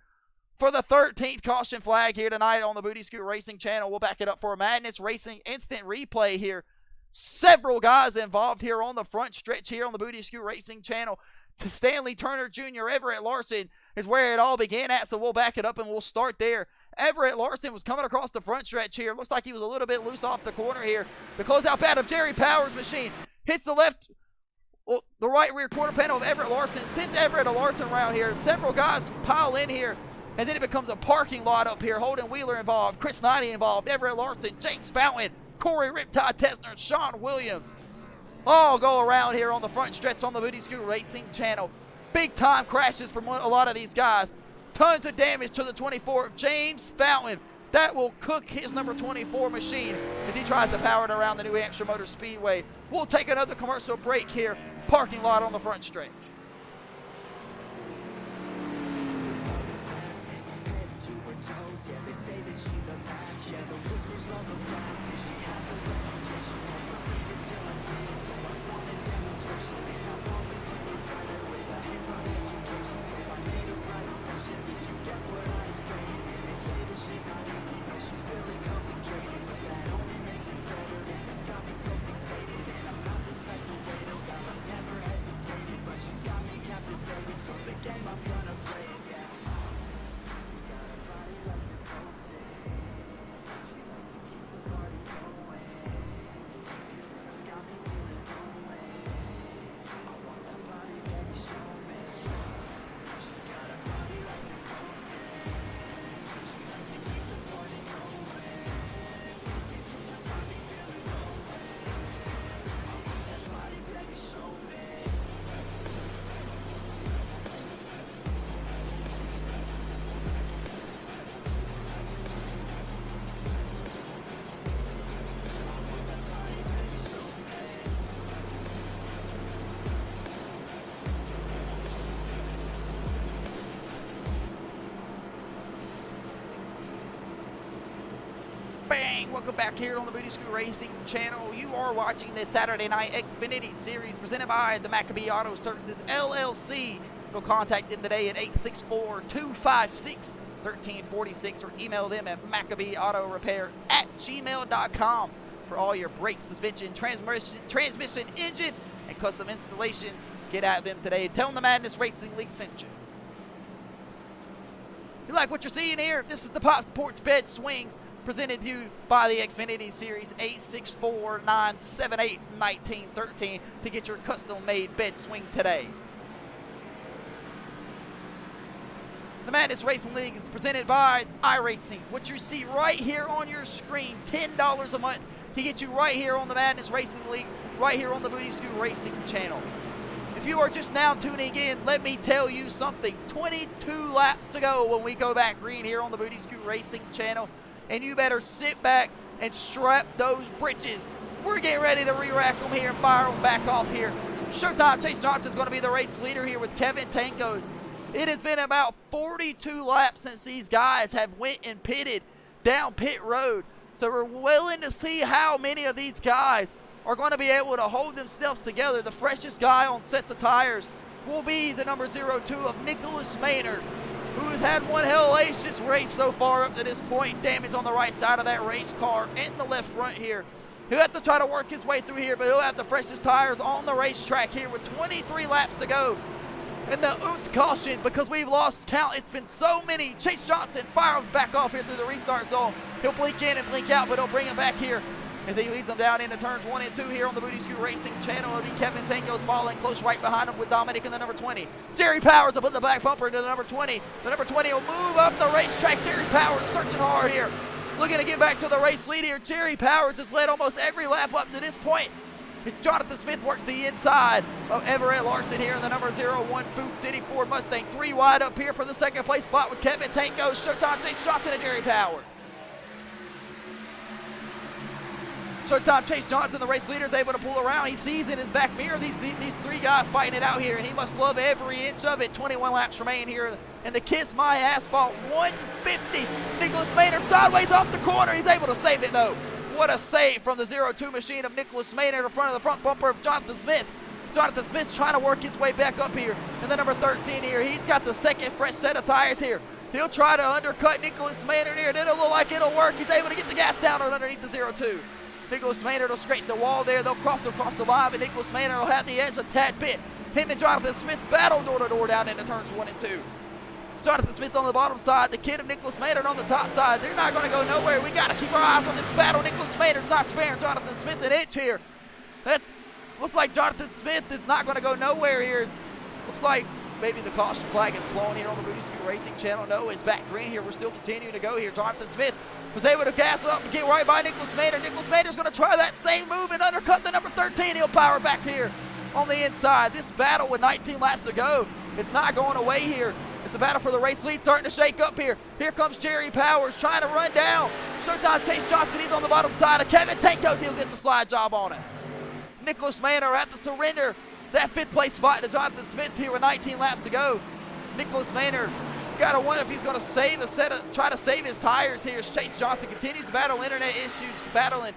for the 13th caution flag here tonight on the Booty Scoot Racing channel. We'll back it up for a Madness Racing instant replay here. Several guys involved here on the front stretch here on the Booty Scoot Racing channel. To Stanley Turner Jr., Everett Larson is where it all began at, so we'll back it up and we'll start there. Everett Larson was coming across the front stretch here. Looks like he was a little bit loose off the corner here. The closeout pad of Jerry Powers' machine hits the the right rear quarter panel of Everett Larson. Sends Everett Larson around here. Several guys pile in here, and then it becomes a parking lot up here. Holden Wheeler involved, Chris Knighty involved, Everett Larson, James Fountain, Corey Riptide Tessner, and Sean Williams all go around here on the front stretch on the Booty Scoot Racing channel. Big time crashes from a lot of these guys. Tons of damage to the 24 of James Fountain. That will cook his number 24 machine as he tries to power it around the New Hampshire Motor Speedway. We'll take another commercial break here. Parking lot on the front stretch. Bang! Welcome back here on the Booty Scoot Racing channel. You are watching this Saturday Night Xfinity Series presented by the Maccabee Auto Services LLC. You'll contact them today at 864-256-1346 or email them at maccabeeautorepair@gmail.com for all your brake, suspension, transmission, engine, and custom installations. Get at them today. Tell them the Madness Racing League sent you. You like what you're seeing here? This is the Pop Sports Bed Swings presented to you by the Xfinity Series. 864-978-1913 to get your custom-made bed swing today. The Madness Racing League is presented by iRacing. What you see right here on your screen, $10 a month He gets you right here on the Madness Racing League, right here on the Booty Scoot Racing channel. If you are just now tuning in, let me tell you something. 22 laps to go when we go back green here on the Booty Scoot Racing channel. And you better sit back and strap those britches. We're getting ready to re-rack them here and fire them back off here. Showtime Chase Johnson's going to be the race leader here with Kevin Tankos. It has been about 42 laps since these guys have went and pitted down pit road. So we're willing to see how many of these guys are going to be able to hold themselves together. The freshest guy on sets of tires will be the number 02 of Nicholas Maynard, who has had one hellacious race so far up to this point. Damage on the right side of that race car and the left front here. He'll have to try to work his way through here, but he'll have the freshest tires on the racetrack here with 23 laps to go. And the caution, because we've lost count. It's been so many. Chase Johnson fires back off here through the restart zone. He'll blink in and blink out, but he'll bring him back here as he leads them down into turns 1 and 2 here on the Booty Scoot Racing channel. It'll be Kevin Tankos following close right behind him with Dominic in the number 20. Jerry Powers will put the back bumper to the number 20. The number 20 will move up the racetrack. Jerry Powers searching hard here, looking to get back to the race lead here. Jerry Powers has led almost every lap up to this point. As Jonathan Smith works the inside of Everett Larson here in the number 01 Boot City Ford Mustang. 3 wide up here for the second place spot with Kevin Tankos, Showtime Chase Johnson, and Jerry Powers. Showtime Chase Johnson, the race leader, is able to pull around. He sees in his back mirror these 3 guys fighting it out here, and he must love every inch of it. 21 laps remain here in the Kiss My Asphalt 150. Nicholas Maynard sideways off the corner. He's able to save it, though. What a save from the 02 machine of Nicholas Maynard in front of the front bumper of Jonathan Smith. Jonathan Smith's trying to work his way back up here. And the number 13 here, he's got the second fresh set of tires here. He'll try to undercut Nicholas Maynard here. It'll look like it'll work. He's able to get the gas down underneath the 02. Nicholas Maynard will straighten the wall there. They'll cross across the line, but Nicholas Maynard will have the edge a tad bit. Him and Jonathan Smith battle door to door down into turns 1 and 2. Jonathan Smith on the bottom side, the kid of Nicholas Maynard on the top side. They're not going to go nowhere. We got to keep our eyes on this battle. Nicholas Maynard's not sparing Jonathan Smith an inch here. That looks like Jonathan Smith is not going to go nowhere here. Looks like maybe the caution flag is flown here on the Booty Scoot Racing channel. No, it's back green here. We're still continuing to go here. Jonathan Smith was able to gas up and get right by Nicholas Maynard. Nicholas Maynard's going to try that same move and undercut the number 13. He'll power back here on the inside. This battle with 19 laps to go is not going away here. The battle for the race lead starting to shake up here. Here comes Jerry Powers trying to run down Showtime Chase Johnson. He's on the bottom side of Kevin Tankos. He'll get the slide job on it. Nicholas Maynard at the surrender that 5th place spot to Jonathan Smith here with 19 laps to go. Nicholas Maynard, got to wonder if he's going to save a set of, try to save his tires here as Chase Johnson continues to battle internet issues, battling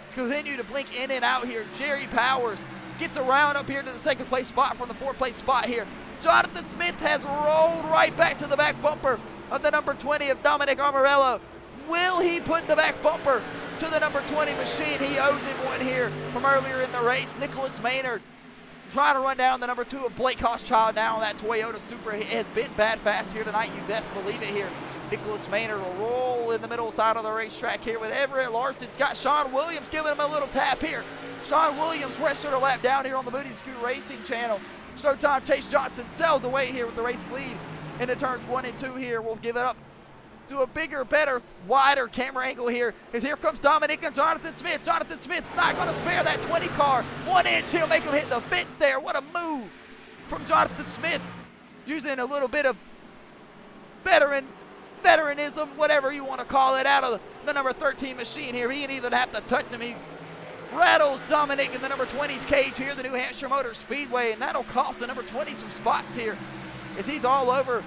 to continue to blink in and out here. Jerry Powers gets around up here to the 2nd place spot from the 4th place spot here. Jonathan Smith has rolled right back to the back bumper of the number 20 of Dominic Armorello. Will he put the back bumper to the number 20 machine? He owes him one here from earlier in the race. Nicholas Maynard trying to run down the number 2 of Blake Hochschild now on that Toyota Supra. It has been bad fast here tonight. You best believe it here. Nicholas Maynard will roll in the middle side of the racetrack here with Everett Larson. It's got Sean Williams giving him a little tap here. Sean Williams registered a lap down here on the Booty Scoot Racing channel. Showtime Chase Johnson sells away here with the race lead into turns 1 and 2 here. We'll give it up to a bigger, better, wider camera angle here. As here comes Dominic and Jonathan Smith. Jonathan Smith's not going to spare that 20 car. 1 inch, he'll make him hit the fence there. What a move from Jonathan Smith. Using a little bit of veteranism, whatever you want to call it, out of the number 13 machine here. He didn't even have to touch him. He rattles Dominic in the number 20's cage here, the New Hampshire Motor Speedway, and that'll cost the number 20 some spots here as he's all over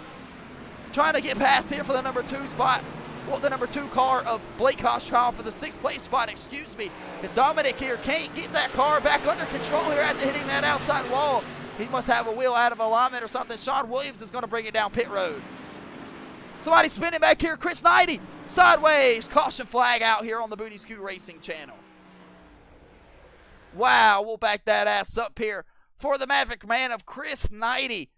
trying to get past here for the number 2 spot. Well, the number 2 car of Blake Hochschild for the 6th place spot, excuse me. As Dominic here can't get that car back under control here after hitting that outside wall. He must have a wheel out of alignment or something. Sean Williams is going to bring it down pit road. Somebody spinning back here, Chris Knighty, sideways, caution flag out here on the Booty Scoot Racing channel. Wow, we'll back that ass up here for the Maverick man of Chris Knighty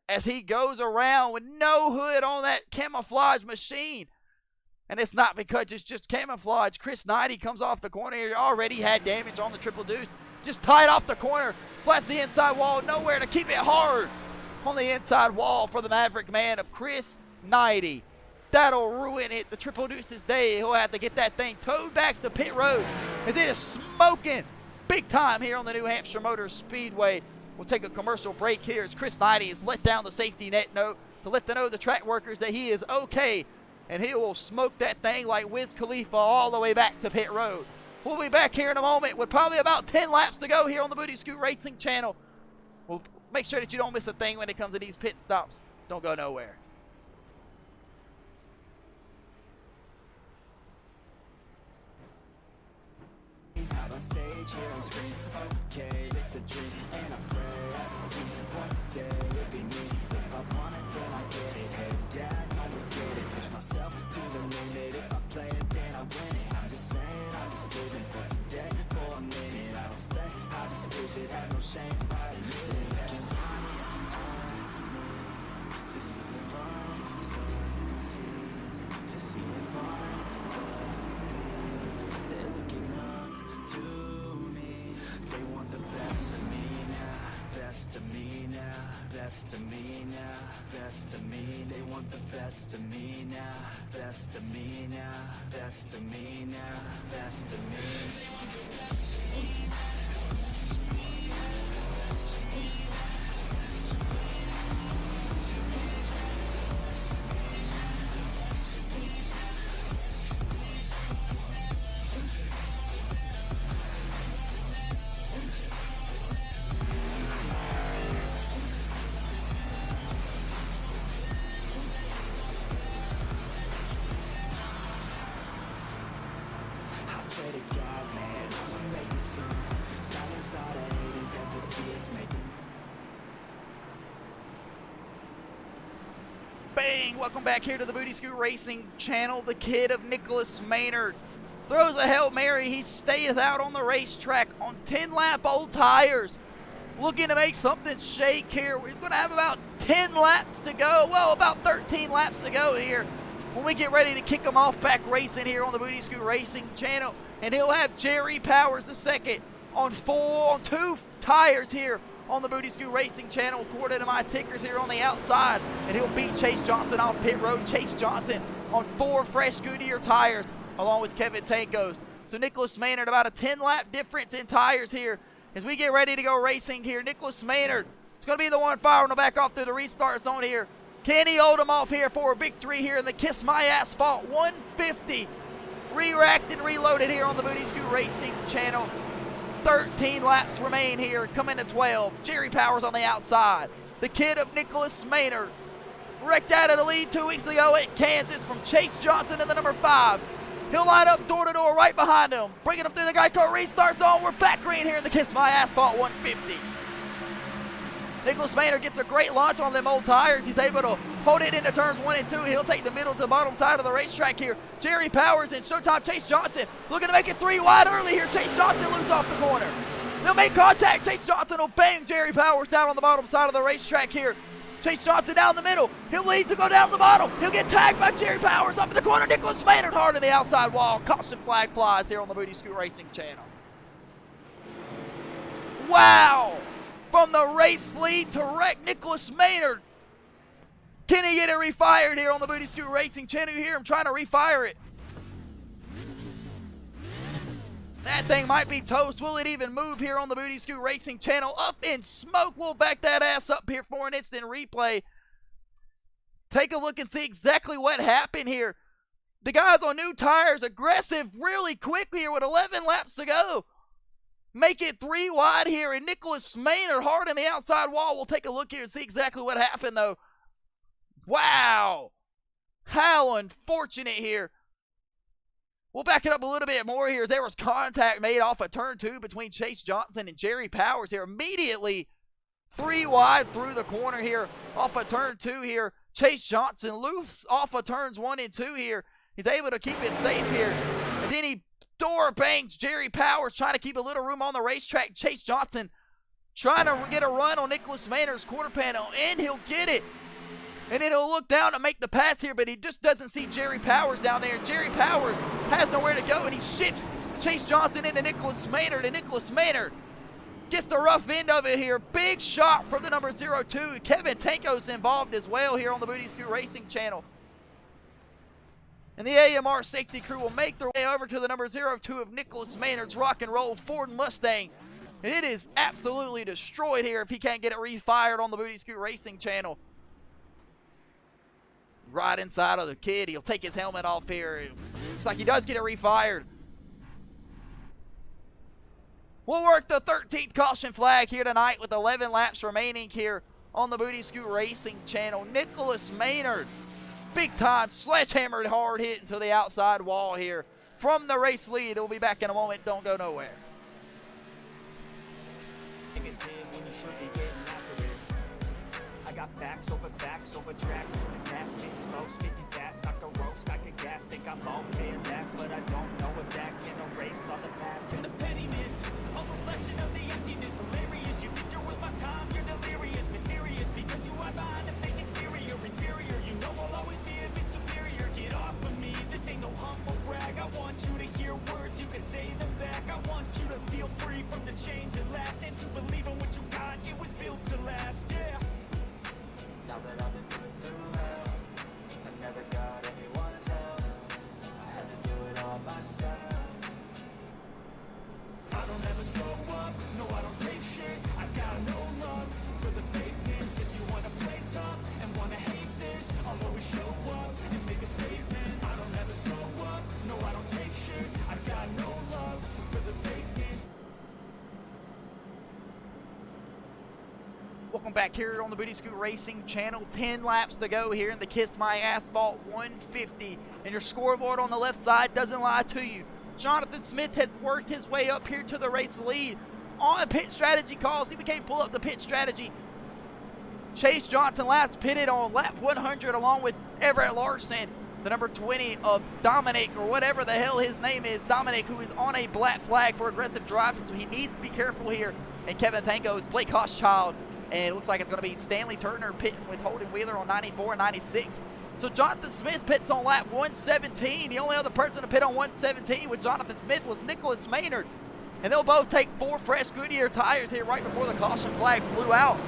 as he goes around with no hood on that camouflage machine. And it's not because it's just camouflage. Chris Knighty comes off the corner here, already had damage on the triple deuce. Just tied off the corner, slaps the inside wall, nowhere to keep it hard on the inside wall for the Maverick man of Chris Knighty. That'll ruin it. The Triple Deuce's day. He'll have to get that thing towed back to pit road as it is smoking big time here on the New Hampshire Motor Speedway. We'll take a commercial break here as Chris Knighty has let down the safety net note to let the track workers that he is okay, and he will smoke that thing like Wiz Khalifa all the way back to pit road. We'll be back here in a moment with probably about 10 laps to go here on the Booty Scoot Racing channel. We'll make sure that you don't miss a thing when it comes to these pit stops. Don't go nowhere. Out on stage here on screen, okay, it's a dream, and I pray as a team, one day it'll be me. If I want it, then I get it. Hey dad, I will get it. Push myself to the limit. If I play it, then I win it. I'm just saying, I'm just living for today. For a minute, I don't stay. I just visit, have no shame. I live looking to see if I'm succeed, to see if I'm they're looking up to me. They want the best of me now, best of me now, best of me now, best of me. They want the best of me now, best of me now, best of me now, best of me. I swear to God, man, I'ma make it soon. Silence all the haters as they see us making. Bang! Welcome back here to the Booty Scoot Racing channel. The kid of Nicholas Maynard throws a Hail Mary. He stays out on the racetrack on 10-lap old tires, looking to make something shake here. He's going to have about 10 laps to go. Well, about 13 laps to go here when we get ready to kick him off back racing here on the Booty Scoot Racing channel. And he'll have Jerry Powers II on 2 tires here on the Booty Scoot Racing channel, according to my tickers here on the outside. And he'll beat Chase Johnson off pit road. Chase Johnson on 4 fresh Goodyear tires, along with Kevin Tankos. So Nicholas Maynard, about a 10-lap difference in tires here as we get ready to go racing here. Nicholas Maynard is going to be the one firing the back off through the restart zone here. Can he hold him off here for a victory here in the Kiss My Asphalt 150? Re-racked and reloaded here on the Booty Scoot Racing channel. 13 laps remain here, coming to 12. Jerry Powers on the outside. The kid of Nicholas Maynard wrecked out of the lead 2 weeks ago at Kansas from Chase Johnson in the number 5. He'll line up door to door right behind him, bringing him through the Geico restart zone. We're back green here in the Kiss My Asphalt 150. Nicholas Maynard gets a great launch on them old tires. He's able to hold it into turns 1 and 2. He'll take the middle to the bottom side of the racetrack here. Jerry Powers and Showtime Chase Johnson looking to make it 3 wide early here. Chase Johnson loses off the corner. They'll make contact. Chase Johnson will bang Jerry Powers down on the bottom side of the racetrack here. Chase Johnson down the middle. He'll lead to go down the bottom. He'll get tagged by Jerry Powers up in the corner. Nicholas Maynard hard in the outside wall. Caution flag flies here on the Booty Scoot Racing channel. Wow! From the race lead to wreck Nicholas Maynard. Can he get it refired here on the Booty Scoot Racing channel? You hear him trying to refire it. That thing might be toast. Will it even move here on the Booty Scoot Racing channel? Up in smoke. We'll back that ass up here for an instant replay. Take a look and see exactly what happened here. The guys on new tires, aggressive really quick here with 11 laps to go. Make it 3 wide here, and Nicholas Maynard hard on the outside wall. We'll take a look here and see exactly what happened, though. Wow. How unfortunate here. We'll back it up a little bit more here as there was contact made off of turn 2 between Chase Johnson and Jerry Powers here. Immediately 3 wide through the corner here off of turn 2 here. Chase Johnson loose off of turns 1 and 2 here. He's able to keep it safe here. And then he door bangs Jerry Powers, trying to keep a little room on the racetrack. Chase Johnson trying to get a run on Nicholas Maynard's quarter panel, and he'll get it. And then he'll look down to make the pass here, but he just doesn't see Jerry Powers down there. Jerry Powers has nowhere to go, and he shifts Chase Johnson into Nicholas Maynard, and Nicholas Maynard gets the rough end of it here. Big shot from the number 02. Kevin Tankos involved as well here on the Booty Scoot Racing channel. And the AMR safety crew will make their way over to the number 02 of Nicholas Maynard's rock and roll Ford Mustang. And it is absolutely destroyed here if he can't get it refired on the Booty Scoot Racing channel. Right inside of the kid. He'll take his helmet off here. Looks like he does get it refired. We'll work the 13th caution flag here tonight with 11 laps remaining here on the Booty Scoot Racing channel. Nicholas Maynard, big time, sledgehammered hard hit into the outside wall here from the race lead. We'll be back in a moment. Don't go nowhere. I got facts over tracks. This and that, speaking slow, speaking fast. I can roast, I can gas. Think I'm okay at last, but I don't know if that can erase all the past. And the pettiness, a reflection of the emptiness. Hilarious, you think you're worth my time, you're delirious. Mysterious, because you are behind a fake exterior. Inferior, you know I'll always be a bit superior. Get off of me, this ain't no humble brag. I want you to hear words, you can say them back. I want you to feel free from the chains that last, and to believe in what you got, it was built to last, yeah. Now that I've been put through hell, I never got anyone's help. I had to do it all myself. I don't ever slow up, no I don't take shit. I got no love for the fakeness. If you wanna play tough and wanna hate this, I'll always show up and make a statement. I don't ever slow up, no I don't take shit. I got no love for the fakeness. Welcome back here on the Booty Scoot Racing channel. 10 laps to go here in the Kiss My Asphalt 150. And your scoreboard on the left side doesn't lie to you. Jonathan Smith has worked his way up here to the race lead on a pit strategy call. See if we can't pull up the pit strategy. Chase Johnson last pitted on lap 100 along with Everett Larson, the number 20 of Dominic, or whatever the hell his name is. Dominic, who is on a black flag for aggressive driving, so he needs to be careful here. And Kevin Tango is Blake Hochschild. And it looks like it's going to be Stanley Turner pitting with Holden Wheeler on 94 and 96. So Jonathan Smith pits on lap 117. The only other person to pit on 117 with Jonathan Smith was Nicholas Maynard. And they'll both take 4 fresh Goodyear tires here right before the caution flag flew out.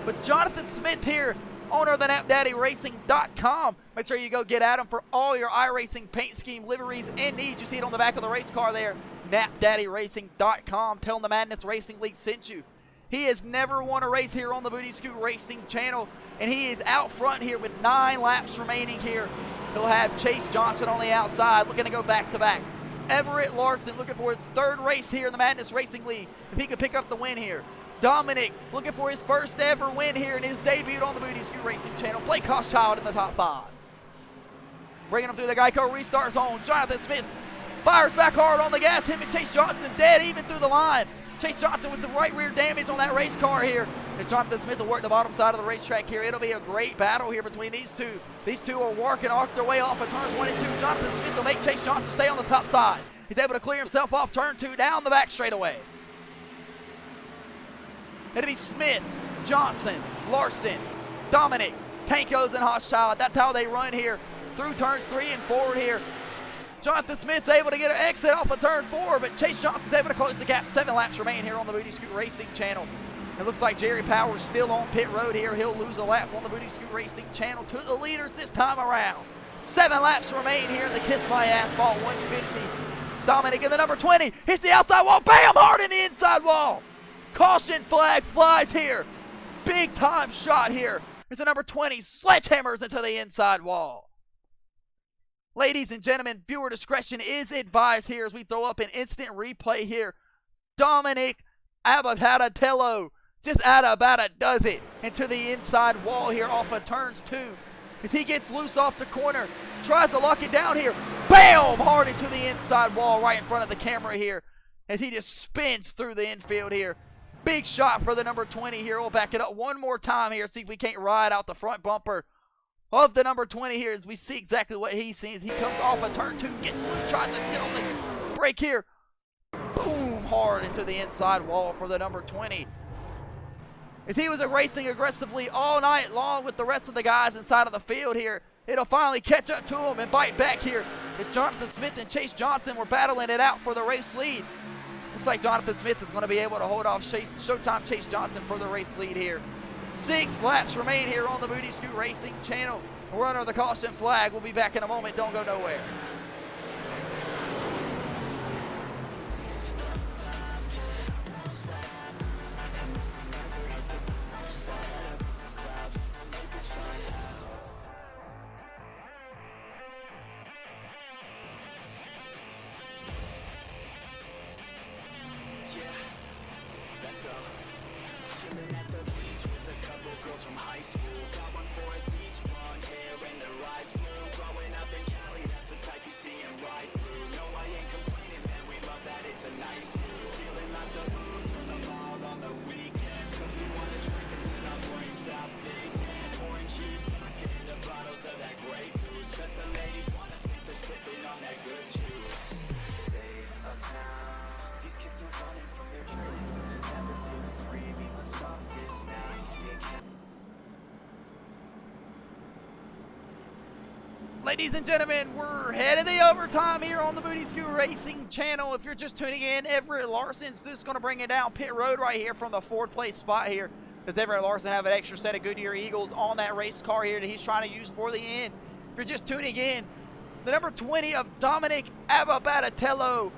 But Jonathan Smith here, owner of the NapDaddyRacing.com. Make sure you go get at him for all your iRacing paint scheme, liveries, and needs. You see it on the back of the race car there. NapDaddyRacing.com. Tell him the Madness Racing League sent you. He has never won a race here on the Booty Scoot Racing channel, and he is out front here with 9 laps remaining here. He'll have Chase Johnson on the outside, looking to go back-to-back. Everett Larson looking for his 3rd race here in the Madness Racing League, if he could pick up the win here. Dominic looking for his first ever win here in his debut on the Booty Scoot Racing channel. Blake Hochschild in the top 5. Bringing him through the Geico restart zone. Jonathan Smith fires back hard on the gas. Him and Chase Johnson dead even through the line. Chase Johnson with the right rear damage on that race car here. And Jonathan Smith will work the bottom side of the racetrack here. It'll be a great battle here between these two. These two are working off their way off of turns 1 and 2. Jonathan Smith will make Chase Johnson stay on the top side. He's able to clear himself off turn 2 down the back straightaway. It'll be Smith, Johnson, Larson, Dominic, Tankos, and Hochschild. That's how they run here through turns 3 and forward here. Jonathan Smith's able to get an exit off of turn 4, but Chase Johnson's able to close the gap. 7 laps remain here on the Booty Scoot Racing channel. It looks like Jerry Powers still on pit road here. He'll lose a lap on the Booty Scoot Racing channel to the leaders this time around. 7 laps remain here in the Kiss My Asphalt 150. Dominic in the number 20 hits the outside wall. Bam! Hard in the inside wall. Caution flag flies here. Big time shot here. There's the number 20 sledgehammers into the inside wall. Ladies and gentlemen, viewer discretion is advised here as we throw up an instant replay here. Dominic Abatatello just does it into the inside wall here off of turns 2. As he gets loose off the corner, tries to lock it down here. Bam! Hard into the inside wall right in front of the camera here as he just spins through the infield here. Big shot for the number 20 here. We'll back it up one more time here, see if we can't ride out the front bumper of the number 20 here as we see exactly what he sees. He comes off a turn 2, gets loose, tries to get on the brake here. Boom, hard into the inside wall for the number 20. As he was racing aggressively all night long with the rest of the guys inside of the field here, it'll finally catch up to him and bite back here. As Jonathan Smith and Chase Johnson were battling it out for the race lead. Looks like Jonathan Smith is going to be able to hold off Showtime Chase Johnson for the race lead here. 6 laps remain here on the Booty Scoot Racing channel. We're under the caution flag. We'll be back in a moment. Don't go nowhere. Let's go. Chilling at the beach with a couple girls from high school. Got one for us each, blonde hair and their eyes blue. Growing up in Cali, that's the type you see and ride through. No, I ain't complaining, man, we love that, it's a nice view. Feeling lots of booze from the mall on the weekends. Cause we wanna drink until our voice out thick. And pouring cheap vodka into bottles of that Grey Goose. Cause the ladies wanna think they're sipping on that good juice. Save us now. These kids are running from their dreams. Never feeling free, we must stop this now. Ladies and gentlemen, we're headed the overtime here on the Booty Scoot Racing channel. If you're just tuning in, Everett Larson's just going to bring it down pit road right here from the 4th place spot here. Because Everett Larson have an extra set of Goodyear Eagles on that race car here that he's trying to use for the end. If you're just tuning in, the number 20 of Dominic Ababatatello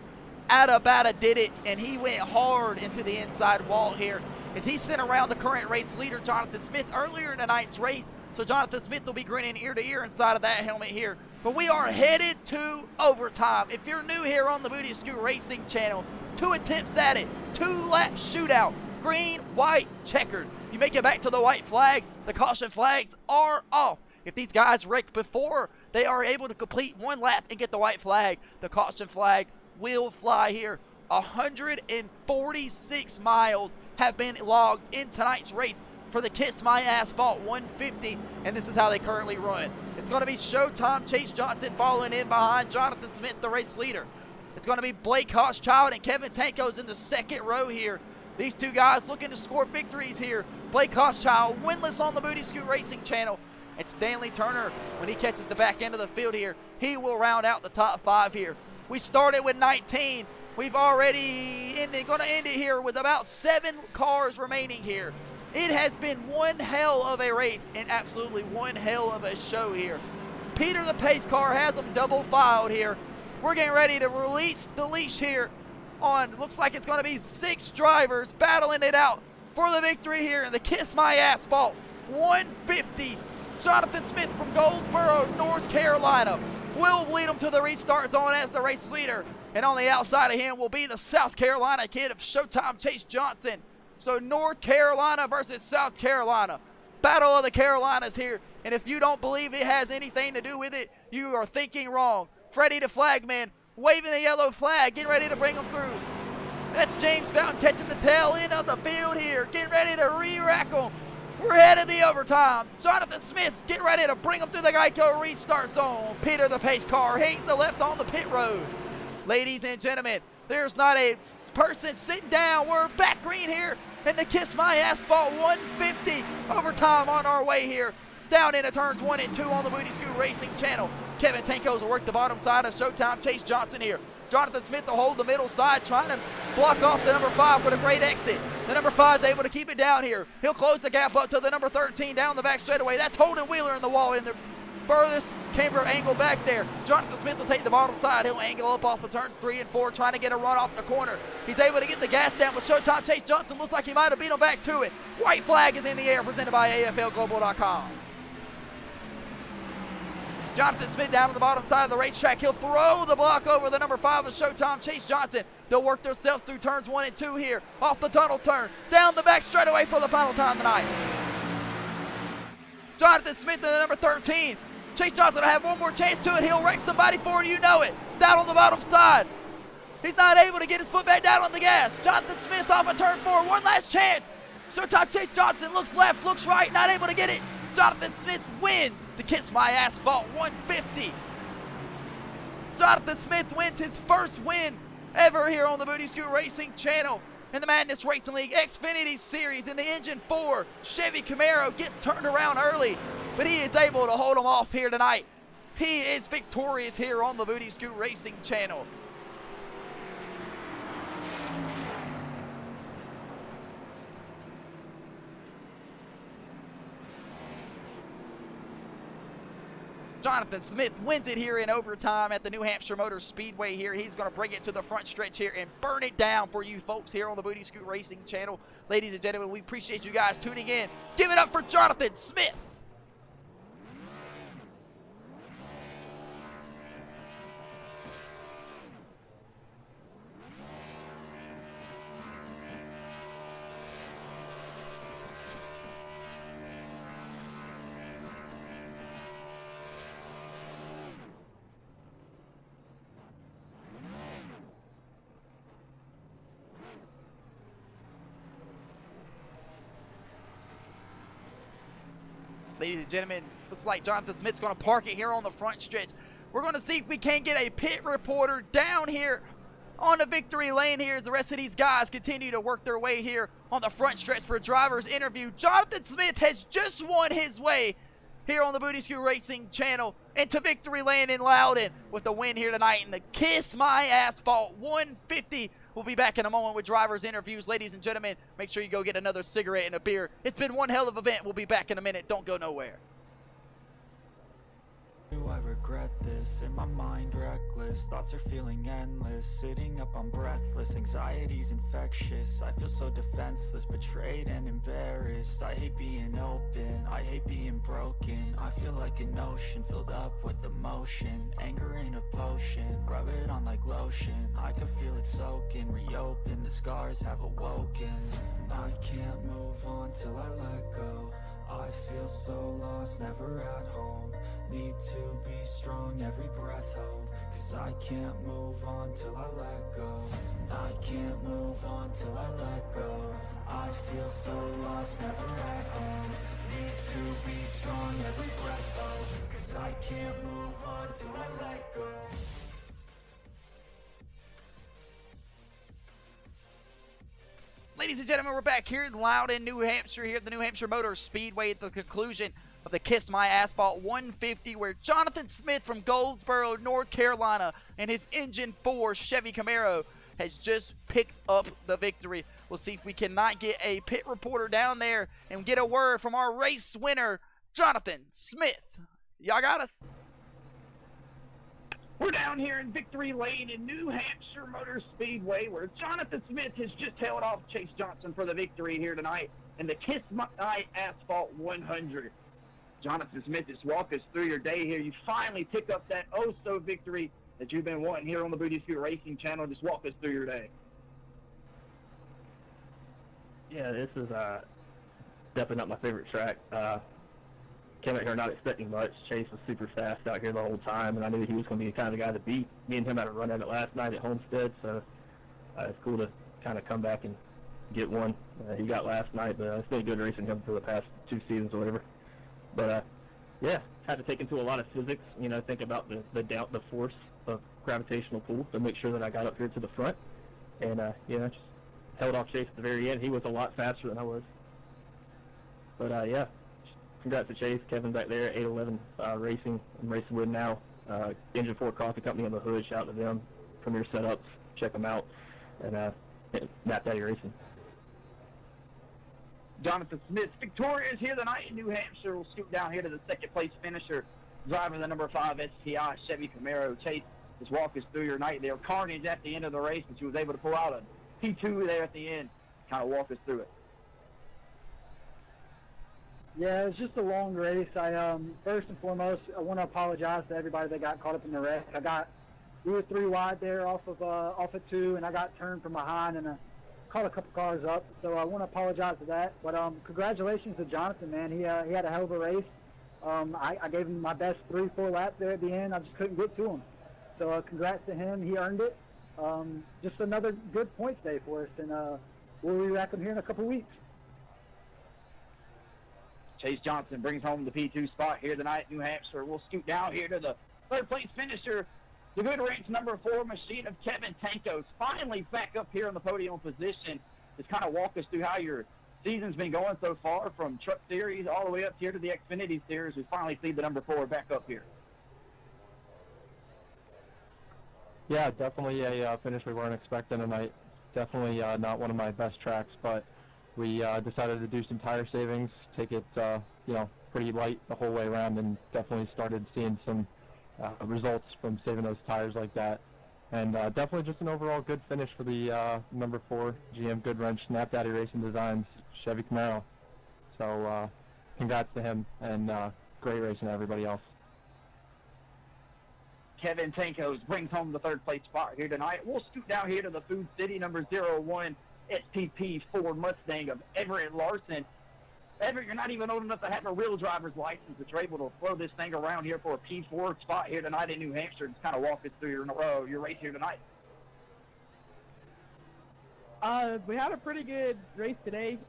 did it, and he went hard into the inside wall here as he sent around the current race leader, Jonathan Smith, earlier in tonight's race. So Jonathan Smith will be grinning ear to ear inside of that helmet here. But we are headed to overtime. If you're new here on the Booty Scoot Racing channel, 2 attempts at it, 2-lap shootout, green, white, checkered. You make it back to the white flag, the caution flags are off. If these guys wrecked before they are able to complete 1 lap and get the white flag, the caution flag will fly here. 146 miles have been logged in tonight's race for the Kiss My Asphalt 150, and this is how they currently run. It's going to be Showtime Chase Johnson falling in behind Jonathan Smith, the race leader. It's going to be Blake Hochschild and Kevin Tankos in the 2nd row here. These 2 guys looking to score victories here. Blake Hochschild winless on the Booty Scoot Racing channel. And Stanley Turner, when he catches the back end of the field here, he will round out the top 5 here. We started with 19. We've already going to end it here with about 7 cars remaining here. It has been one hell of a race and absolutely one hell of a show here. Peter the pace car has them double filed here. We're getting ready to release the leash here on, looks like it's going to be 6 drivers battling it out for the victory here in the Kiss My Asphalt 150. Jonathan Smith from Goldsboro, North Carolina will lead them to the restart zone as the race leader. And on the outside of him will be the South Carolina kid of Showtime Chase Johnson. So North Carolina versus South Carolina. Battle of the Carolinas here. And if you don't believe it has anything to do with it, you are thinking wrong. Freddie the flagman waving the yellow flag, getting ready to bring them through. That's James Fountain catching the tail end of the field here, getting ready to re-rack them. We're headed the overtime. Jonathan Smith's getting ready to bring them through the Geico restart zone. Peter the pace car hangs the left on the pit road. Ladies and gentlemen, there's not a person sitting down. We're back green here in the Kiss My Asphalt 150. Overtime on our way here. Down into turns 1 and 2 on the Booty Scoot Racing channel. Kevin Tankos will work the bottom side of Showtime Chase Johnson here. Jonathan Smith will hold the middle side, trying to block off the number 5 with a great exit. The number 5 is able to keep it down here. He'll close the gap up to the number 13 down the back straightaway. That's Holden Wheeler in the wall in the furthest camber angle back there. Jonathan Smith will take the bottom side. He'll angle up off of turns 3 and 4, trying to get a run off the corner. He's able to get the gas down with Showtime Chase Johnson. Looks like he might have beat him back to it. White flag is in the air, presented by AFLGlobal.com. Jonathan Smith down on the bottom side of the racetrack. He'll throw the block over the number 5 of Showtime Chase Johnson. They'll work themselves through turns 1 and 2 here. Off the tunnel turn. Down the back straightaway for the final time tonight. Jonathan Smith to the number 13. Chase Johnson will have one more chance to it. He'll wreck somebody for it, you know it. Down on the bottom side. He's not able to get his foot back down on the gas. Jonathan Smith off of turn 4. One last chance. Showtime Chase Johnson looks left, looks right, not able to get it. Jonathan Smith wins the Kiss My Asphalt 150. Jonathan Smith wins his first win ever here on the Booty Scoot Racing channel in the Madness Racing League Xfinity Series in the Engine 4. Chevy Camaro gets turned around early, but he is able to hold him off here tonight. He is victorious here on the Booty Scoot Racing channel. Jonathan Smith wins it here in overtime at the New Hampshire Motor Speedway here. He's going to bring it to the front stretch here and burn it down for you folks here on the Booty Scoot Racing channel. Ladies and gentlemen, we appreciate you guys tuning in. Give it up for Jonathan Smith. Ladies and gentlemen, looks like Jonathan Smith's going to park it here on the front stretch. We're going to see if we can't get a pit reporter down here on the victory lane here as the rest of these guys continue to work their way here on the front stretch for a driver's interview. Jonathan Smith has just won his way here on the Booty Scoot Racing channel into victory lane in Loudon with the win here tonight in the Kiss My Asphalt 150. We'll be back in a moment with driver's interviews. Ladies and gentlemen, make sure you go get another cigarette and a beer. It's been one hell of an event. We'll be back in a minute. Don't go nowhere. Do I regret this? In my mind reckless, thoughts are feeling endless, sitting up I'm breathless, anxiety's infectious, I feel so defenseless, betrayed and embarrassed, I hate being open, I hate being broken, I feel like an ocean filled up with emotion, anger ain't a potion, rub it on like lotion, I can feel it soaking, reopen, the scars have awoken, I can't move on till I let go, I feel so lost, never at home, need to be strong, every breath hold, cause I can't move on till I let go, I can't move on till I let go, I feel so lost, never at home, need to be strong, every breath hold, cause I can't move on till I let go. Ladies and gentlemen, we're back here in Loudon, New Hampshire, here at the New Hampshire Motor Speedway at the conclusion of the Kiss My Asphalt 150, where Jonathan Smith from Goldsboro, North Carolina, and his Engine 4 Chevy Camaro has just picked up the victory. We'll see if we cannot get a pit reporter down there and get a word from our race winner, Jonathan Smith. Y'all got us? We're down here in Victory Lane in New Hampshire Motor Speedway, where Jonathan Smith has just held off Chase Johnson for the victory here tonight in the Kiss My Asphalt 100. Jonathan Smith, just walk us through your day here. You finally pick up that oh-so victory that you've been wanting here on the Booty Scoot Racing channel. Just walk us through your day. Yeah, this is definitely not my favorite track. Came out here not expecting much. Chase was super fast out here the whole time, and I knew he was going to be kind of the guy to beat. Me and him had a run at it last night at Homestead, so it's cool to kind of come back and get one. He got last night, but it's been good racing him for the past 2 seasons or whatever. But yeah, had to take into a lot of physics, you know, think about the force of gravitational pull to make sure that I got up here to the front, and you know, just held off Chase at the very end. He was a lot faster than I was. But yeah. Congrats to Chase, Kevin back there at 811 Racing and Racewood now. Engine 4 Coffee Company on the hood, shout out to them. Premier Setups, check them out. And Matt Daddy Racing. Jonathan Smith victorious here tonight in New Hampshire. We'll scoot down here to the second place finisher, driving the number 5 STI Chevy Camaro. Chase, just walk us through your night there. Carnage at the end of the race, but she was able to pull out a P2 there at the end. Kind of walk us through it. Yeah, it was just a long race. First and foremost, I want to apologize to everybody that got caught up in the wreck. We were 3 wide there off of 2, and I got turned from behind and caught a couple cars up. So I want to apologize for that. But congratulations to Jonathan, man. He had a hell of a race. I gave him my best 3-4 laps there at the end. I just couldn't get to him. So congrats to him. He earned it. Just another good points day for us, and we'll be back here in a couple weeks. Chase Johnson brings home the P2 spot here tonight in New Hampshire. We'll scoot down here to the third place finisher, the good range number 4 machine of Kevin Tankos. Finally back up here on the podium position. Just kind of walk us through how your season's been going so far from Truck Series all the way up here to the Xfinity Series. We finally see the number 4 back up here. Yeah, definitely a finish we weren't expecting tonight. Definitely not one of my best tracks, but we decided to do some tire savings, take it, pretty light the whole way around, and definitely started seeing some results from saving those tires like that. And definitely just an overall good finish for the number 4 GM Goodwrench Snapdaddy Racing Designs Chevy Camaro. So congrats to him, and great racing to everybody else. Kevin Tankos brings home the third place spot here tonight. We'll scoot down here to the Food City number 01 SPP Ford Mustang of Everett Larson. Everett, you're not even old enough to have a real driver's license, but you're able to throw this thing around here for a P4 spot here tonight in New Hampshire. Just kind of walk us through your race here tonight. We had a pretty good race today.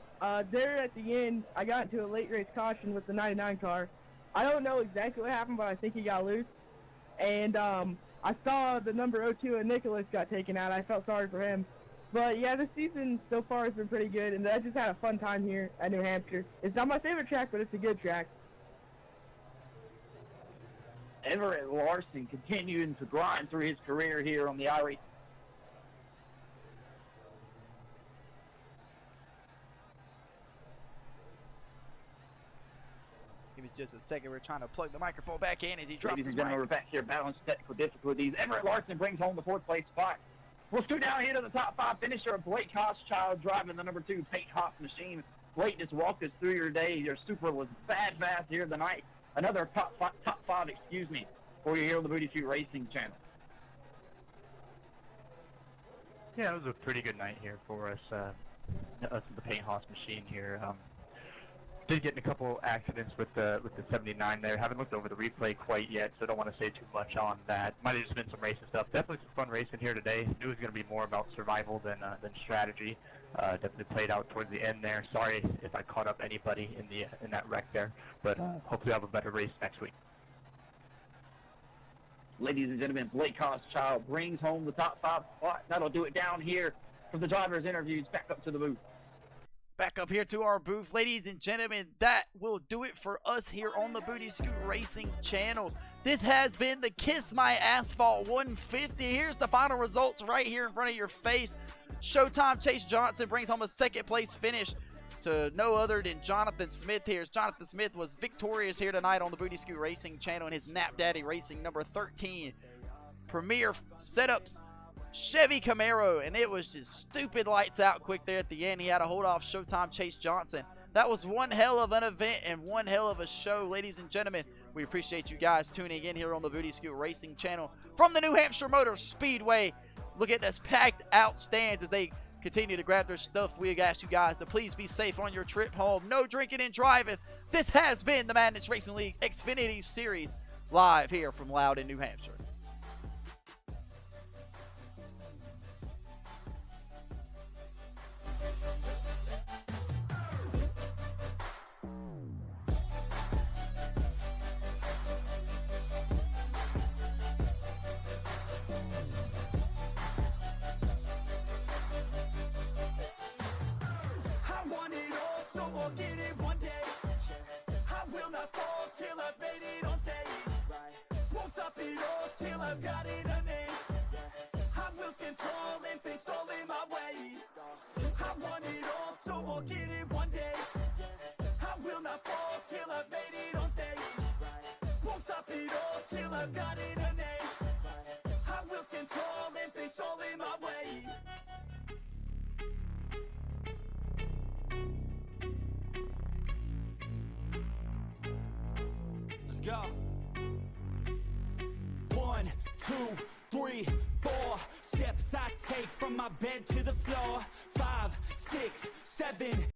There at the end, I got into a late race caution with the 99 car. I don't know exactly what happened, but I think he got loose. And I saw the number 02 and Nicholas got taken out. I felt sorry for him. But yeah, this season so far has been pretty good, and I just had a fun time here at New Hampshire. It's not my favorite track, but it's a good track. Everett Larson continuing to grind through his career here on the iRacing. Give us just a second. We're trying to plug the microphone back in as he drops Ladies his and gentlemen, we're mic. back here battling technical difficulties. Everett Larson brings home the 4th place spot. We'll scoot down here to the top 5 finisher of Blake Hochschild driving the number 2 Paint Hoff machine. Blake, just walk us through your day. Your super was fast here tonight. Another top five, for you here on the Booty Shoot Racing channel. Yeah, it was a pretty good night here for us. Us the Paint Hoss machine here. Did get in a couple accidents with the 79 there. Haven't looked over the replay quite yet, so don't want to say too much on that. Might have just been some racing stuff. Definitely some fun racing here today. Knew it was going to be more about survival than strategy. Definitely played out towards the end there. Sorry if I caught up anybody in that wreck there, but hopefully I'll have a better race next week. Ladies and gentlemen, Blake Hochschild brings home the top 5 spot. That'll do it down here from the drivers' interviews. Back up to the booth. Back up here to our booth, ladies and gentlemen. That will do it for us here on the Booty Scoot Racing channel. This has been the Kiss My Asphalt 150. Here's the final results right here in front of your face. Showtime Chase Johnson brings home a 2nd place finish to no other than Jonathan Smith here. Jonathan Smith was victorious here tonight on the Booty Scoot Racing channel in his Napdaddy Racing number 13 Premier Setups Chevy Camaro, and it was just stupid lights out quick there at the end. He had to hold off Showtime Chase Johnson. That was one hell of an event and one hell of a show, ladies and gentlemen. We appreciate you guys tuning in here on the Booty Scoot Racing channel from the New Hampshire Motor Speedway. Look at this packed out stands as they continue to grab their stuff. We ask you guys to please be safe on your trip home. No drinking and driving. This has been the Madness Racing League Xfinity Series live here from Loudon, New Hampshire. I'll get it one day. I will not fall till I've made it on stage. Won't stop it all till I've got it a name. I will stand tall and face all in my way. I want it all, so I'll get it one day. I will not fall till I've made it on stage. Won't stop it all till I've got it a name. I will stand tall and face all in my way. Let's go. 1, 2, 3, 4 steps I take from my bed to the floor. 5, 6, 7